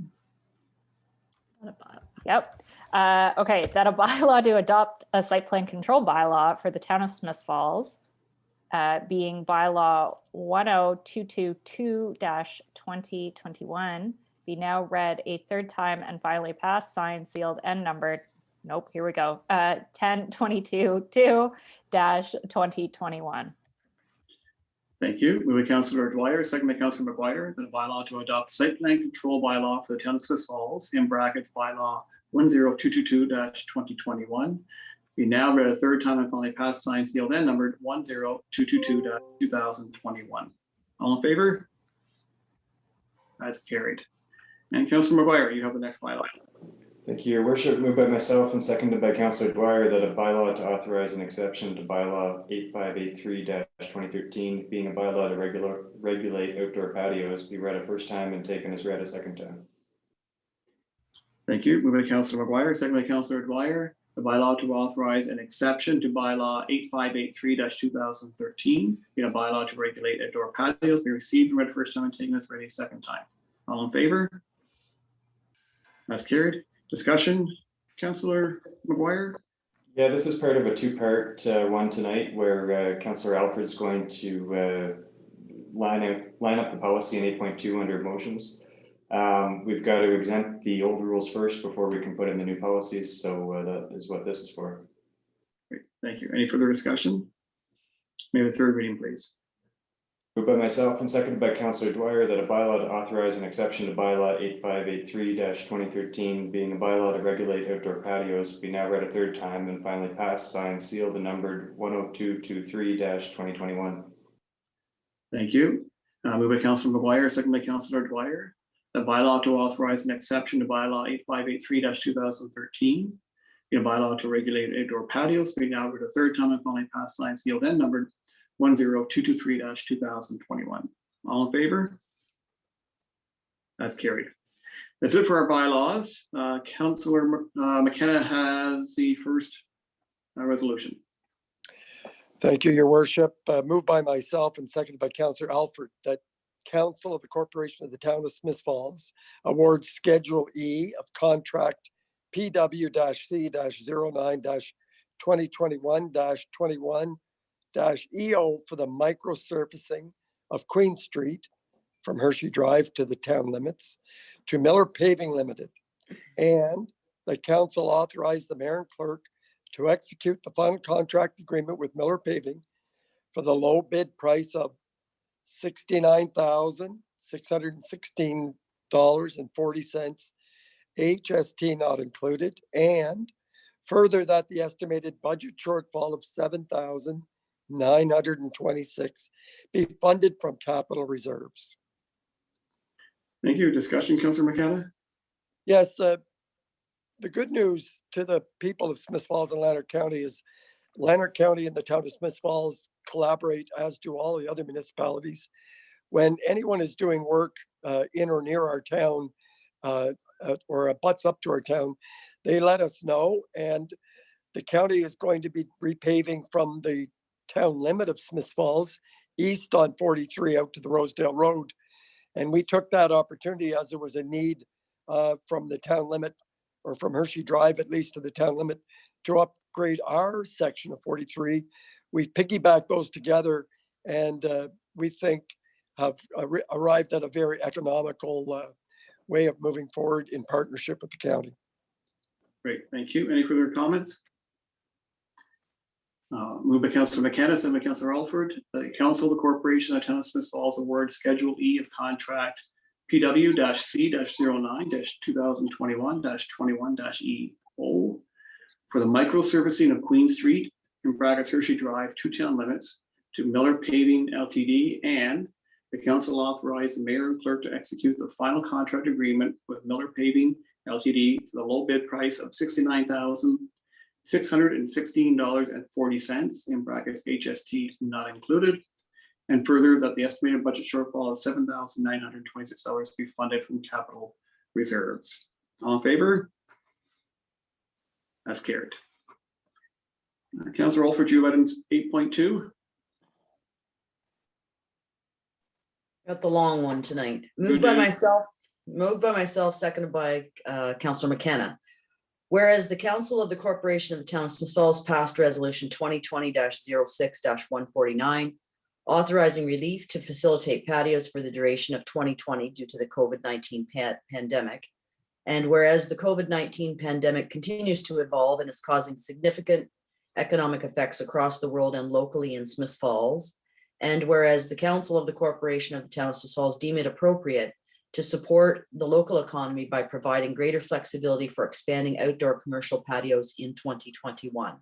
Yep. Okay, that a bylaw to adopt a site plan control bylaw for the town of Smiths Falls, being bylaw 10222-2021, be now read a third time and finally passed, signed, sealed, and numbered. Nope, here we go. 1022-2021. Thank you. Moved by Councillor Dwyer, second by Councillor McGuire, that a bylaw to adopt site plan control bylaw for the town of Smiths Falls, in brackets bylaw 10222-2021, be now read a third time and finally passed, signed, sealed, and numbered 10222-2021. All in favor? That's carried. And Councillor McGuire, you have the next bylaw. Thank you, Your Worship. Moved by myself and seconded by Councillor Dwyer that a bylaw to authorize an exception to bylaw 8583-2013, being a bylaw to regulate outdoor patios, be read a first time and taken as read a second time. Thank you. Moved by Councillor McGuire, second by Councillor Dwyer, the bylaw to authorize an exception to bylaw 8583-2013, being a bylaw to regulate outdoor patios, be received and read first time and taken as read a second time. All in favor? That's carried. Discussion, Councillor McGuire? Yeah, this is part of a two-part one tonight where Councillor Alfred's going to line up the policy in 8.2 under motions. We've got to exempt the old rules first before we can put in the new policies. So that is what this is for. Great, thank you. Any further discussion? May I have a third reading, please? Moved by myself and seconded by Councillor Dwyer that a bylaw to authorize an exception to bylaw 8583-2013, being a bylaw to regulate outdoor patios, be now read a third time and finally passed, signed, sealed, and numbered 10223-2021. Thank you. Moved by Councillor McGuire, second by Councillor Dwyer. The bylaw to authorize an exception to bylaw 8583-2013, be a bylaw to regulate outdoor patios, be now read a third time and finally passed, signed, sealed, and numbered 10223-2021. All in favor? That's carried. That's it for our bylaws. Councillor McKenna has the first resolution. Thank you, Your Worship. Moved by myself and seconded by Councillor Alfred that Council of the Corporation of the Town of Smiths Falls awards Schedule E of contract PW-C-09-2021-21-EO for the microsurfacing of Queen Street from Hershey Drive to the town limits to Miller Paving Limited, and the council authorized the mayor and clerk to execute the final contract agreement with Miller Paving for the low bid price of $69,616.40, HST not included, and further that the estimated budget shortfall of $7,926 be funded from capital reserves. Thank you. Discussion, Councillor McKenna? Yes, the good news to the people of Smiths Falls and Lanark County is Lanark County and the town of Smiths Falls collaborate, as do all the other municipalities. When anyone is doing work in or near our town or abuts up to our town, they let us know, and the county is going to be repaving from the town limit of Smiths Falls east on 43 out to the Rosedale Road. And we took that opportunity as there was a need from the town limit, or from Hershey Drive at least to the town limit, to upgrade our section of 43. We've piggybacked those together, and we think have arrived at a very economical way of moving forward in partnership with the county. Great, thank you. Any further comments? Moved by Councillor McKenna, second by Councillor Alford, the Council of the Corporation of Town of Smith Falls awards Schedule E of contract PW-C-09-2021-21-E for the microservicing of Queen Street in brackets Hershey Drive to town limits to Miller Paving Ltd. And the council authorized the mayor and clerk to execute the final contract agreement with Miller Paving Ltd. for the low bid price of $69,616.40 in brackets HST not included. And further, that the estimated budget shortfall of $7,926 be funded from capital reserves. All in favor? That's carried. Councillor Alford, you have items 8.2. Got the long one tonight. Good Moved by news. myself, seconded by Councillor McKenna. Whereas the Council of the Corporation of the Town of Smith Falls passed Resolution 2020-06-149, authorizing relief to facilitate patios for the duration of 2020 due to the COVID-19 pandemic. And whereas the COVID-19 pandemic continues to evolve and is causing significant economic effects across the world and locally in Smith Falls, and whereas the Council of the Corporation of the Town of Smith Falls deem it appropriate to support the local economy by providing greater flexibility for expanding outdoor commercial patios in 2021.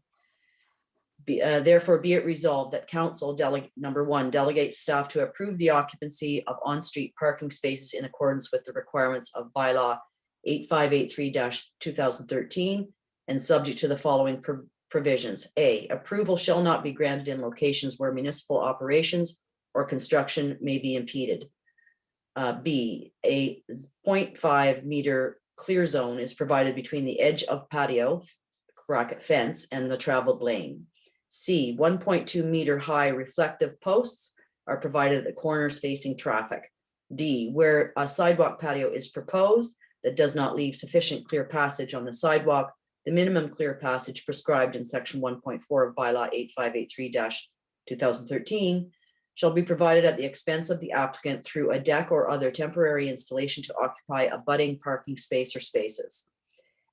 Therefore, be it resolved that Council number one, delegates staff to approve the occupancy of on-street parking spaces in accordance with the requirements of bylaw 8583-2013 and subject to the following provisions. A, approval shall not be granted in locations where municipal operations or construction may be impeded. B, a 0.5 meter clear zone is provided between the edge of patio bracket fence and the traveled lane. C, 1.2 meter high reflective posts are provided at the corners facing traffic. D, where a sidewalk patio is proposed that does not leave sufficient clear passage on the sidewalk, the minimum clear passage prescribed in section 1.4 of bylaw 8583-2013 shall be provided at the expense of the applicant through a deck or other temporary installation to occupy a abutting parking space or spaces,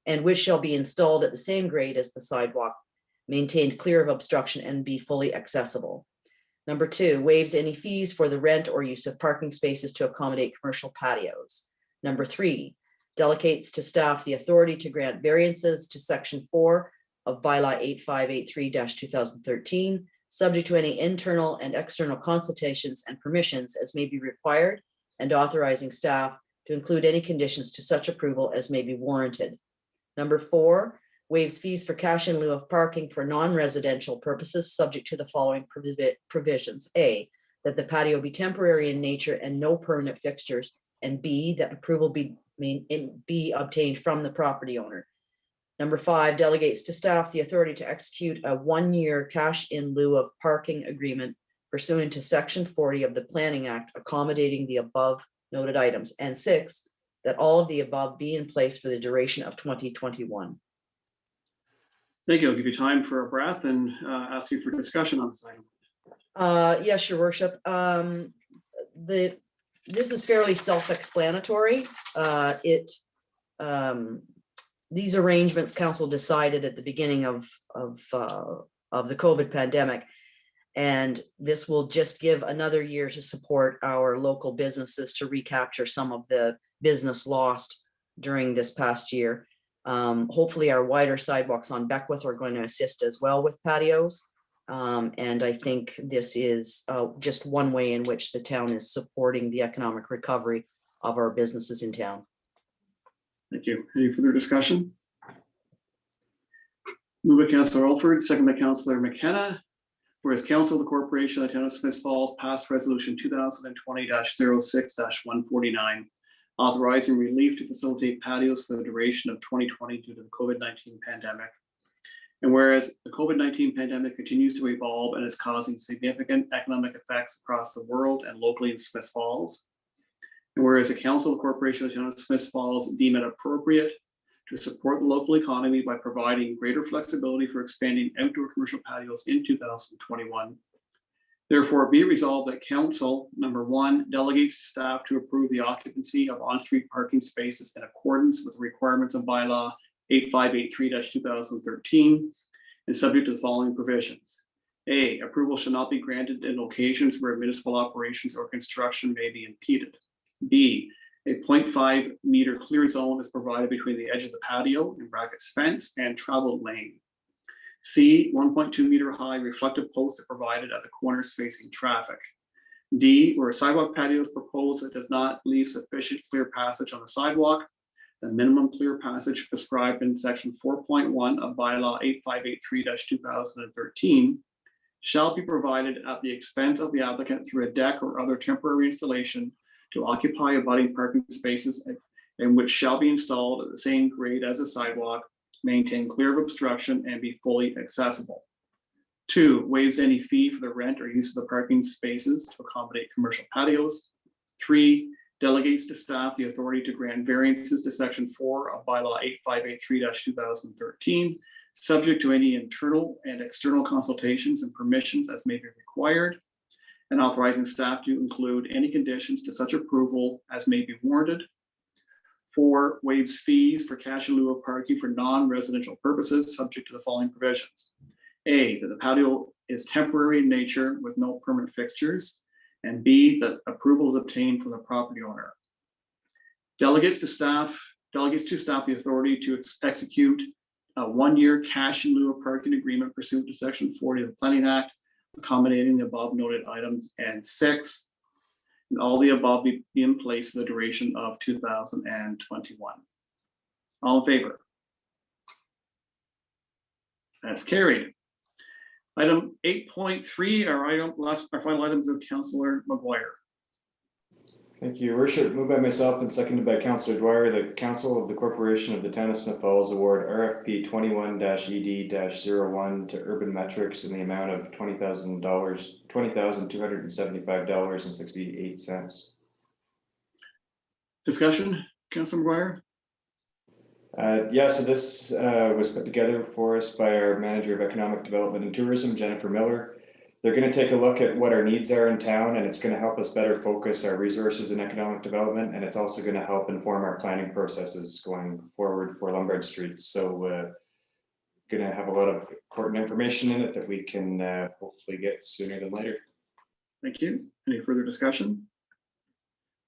and which shall be installed at the same grade as the sidewalk, maintained clear of obstruction and be fully accessible. Number two, waives any fees for the rent or use of parking spaces to accommodate commercial patios. Number three, delegates to staff the authority to grant variances to section 4 of bylaw 8583-2013, subject to any internal and external consultations and permissions as may be required, and authorizing staff to include any conditions to such approval as may be warranted. Number four, waives fees for cash in lieu of parking for non-residential purposes, subject to the following provisions. A, that the patio be temporary in nature and no permanent fixtures, and B, that approval be obtained from the property owner. Number five, delegates to staff the authority to execute a 1-year cash in lieu of parking agreement pursuant to section 40 of the Planning Act, accommodating the above noted items. And six, that all of the above be in place for the duration of 2021. Thank you. I'll give you time for a breath and ask you for discussion on this item. Yes, your worship. This is fairly self-explanatory. These arrangements council decided at the beginning of the COVID pandemic. And this will just give another year to support our local businesses to recapture some of the business lost during this past year. Hopefully our wider sidewalks on Beckwith are going to assist as well with patios. And I think this is just one way in which the town is supporting the economic recovery of our businesses in town. Thank you. Any further discussion? Moved by Councillor Alford, second by Councillor McKenna. Whereas Council of the Corporation of the Town of Smith Falls passed Resolution 2020-06-149, authorizing relief to facilitate patios for the duration of 2020 due to the COVID-19 pandemic. And whereas the COVID-19 pandemic continues to evolve and is causing significant economic effects across the world and locally in Smith Falls. And whereas the Council of the Corporation of the Town of Smith Falls deem it appropriate to support the local economy by providing greater flexibility for expanding outdoor commercial patios in 2021. Therefore, be resolved that Council, number one, delegates staff to approve the occupancy of on-street parking spaces in accordance with the requirements of bylaw 8583-2013 and subject to the following provisions. A, approval shall not be granted in locations where municipal operations or construction may be impeded. B, a 0.5 meter clear zone is provided between the edge of the patio, in brackets fence, and travel lane. C, 1.2 meter high reflective posts are provided at the corners facing traffic. D, where a sidewalk patio is proposed that does not leave sufficient clear passage on the sidewalk, the minimum clear passage prescribed in section 4.1 of bylaw 8583-2013 shall be provided at the expense of the applicant through a deck or other temporary installation to occupy abutting parking spaces, and which shall be installed at the same grade as the sidewalk, maintain clear of obstruction, and be fully accessible. 2, waives any fee for the rent or use of the parking spaces to accommodate commercial patios. 3, delegates to staff the authority to grant variances to section 4 of bylaw 8583-2013, subject to any internal and external consultations and permissions as may be required, and authorizing staff to include any conditions to such approval as may be warranted. 4, waives fees for cash in lieu of parking for non-residential purposes, subject to the following provisions. A, that the patio is temporary in nature with no permanent fixtures, and B, that approval is obtained from the property owner. Delegates to staff the authority to execute a 1-year cash in lieu of parking agreement pursuant to section 40 of the Planning Act, accommodating the above noted items. And 6, and all the above be in place for the duration of 2021. All in favor? That's carried. Item 8.3, our final items of Councillor Maguire. Thank you, Your Worship. Moved by myself and seconded by Councillor Dwyer, the Council of the Corporation of the Town of Smith Falls award RFP 21-ED-01 to Urban Metrics in the amount of $20,275.68. Discussion, Councillor Maguire? Yeah, so this was put together for us by our Manager of Economic Development and Tourism, Jennifer Miller. They're going to take a look at what our needs are in town, and it's going to help us better focus our resources in economic development, and it's also going to help inform our planning processes going forward for Lombard Street. So going to have a lot of important information in it that we can hopefully get sooner than later. Thank you. Any further discussion?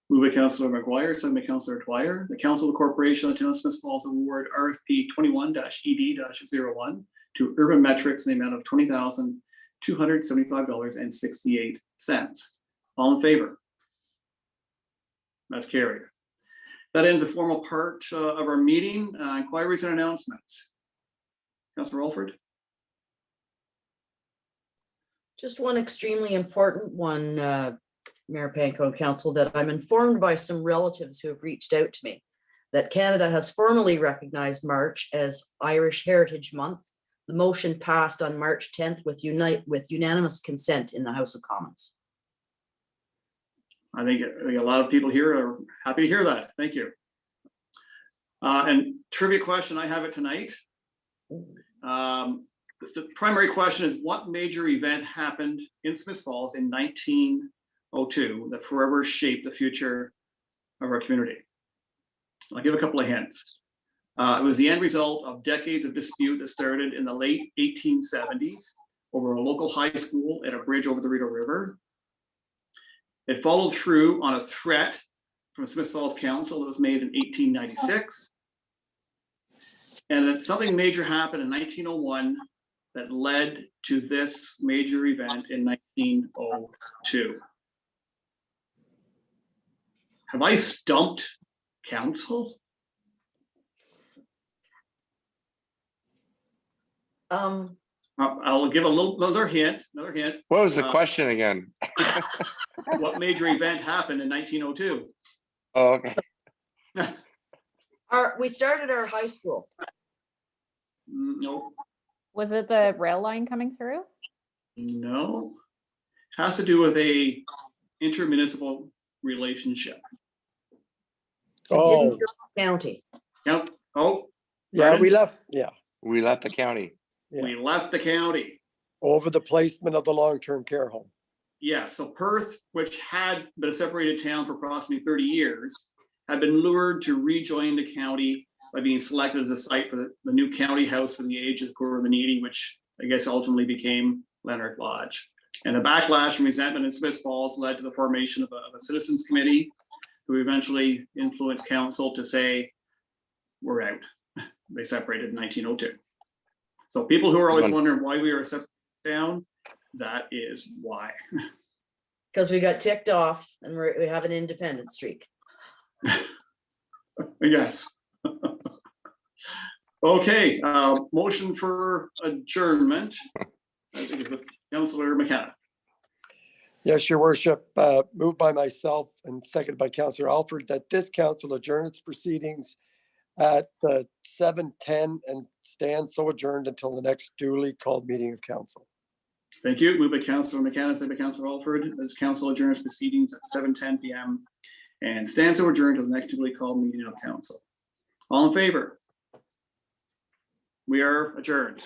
Moved by Councillor Maguire, seconded by Councillor Dwyer. The Council of the Corporation of the Town of Smith Falls award RFP 21-ED-01 to Urban Metrics in the amount of $20,275.68. All in favor? That's carried. That ends the formal part of our meeting. Inquiries and announcements. Councillor Alford. Just one extremely important one, Mayor Panko, Council, that I'm informed by some relatives who have reached out to me that Canada has formally recognized March as Irish Heritage Month. The motion passed on March 10th with unanimous consent in the House of Commons. I think a lot of people here are happy to hear that. Thank you. And trivia question, I have it tonight. The primary question is, what major event happened in Smith Falls in 1902 that forever shaped the future of our community? I'll give a couple of hints. It was the end result of decades of dispute that started in the late 1870s over a local high school and a bridge over the Rideau River. It followed through on a threat from Smith Falls Council that was made in 1896. And then something major happened in 1901 that led to this major event in 1902. Have I stumped council? I'll give another hint. What was the question again? What major event happened in 1902? Oh, okay. We started our high school. No. Was it the rail line coming through? No. Has to do with a intermunicipal relationship. Oh. County. Yep. Oh. Yeah, pardon? we left. Yeah. We left the county. Yeah. We left the county. Over the placement of the long-term care home. Yeah, so Perth, which had been a separated town for approximately 30 years, had been lured to rejoin the county by being selected as a site for the new county house for the aged, the poor, and the needy, which I guess ultimately became Leonard Lodge. And the backlash and resentment in Smith Falls led to the formation of a citizens committee who eventually influenced council to say, we're out. They separated in 1902. So people who are always wondering why we are separated down, that is why. Because we got ticked off and we have an independent streak. Yes. Okay, motion for adjournment. I think it's with Councillor McKenna. Yes, your worship, moved by myself and seconded by Councillor Alford that this council adjourn its proceedings at 7:10 and stand so adjourned until the next duly called meeting of council. Thank you. Moved by Councillor McKenna, seconded by Councillor Alford. This council adjourns proceedings at 7:10 p.m. and stands so adjourned to the next duly called meeting of council. All in favor? We are adjourned.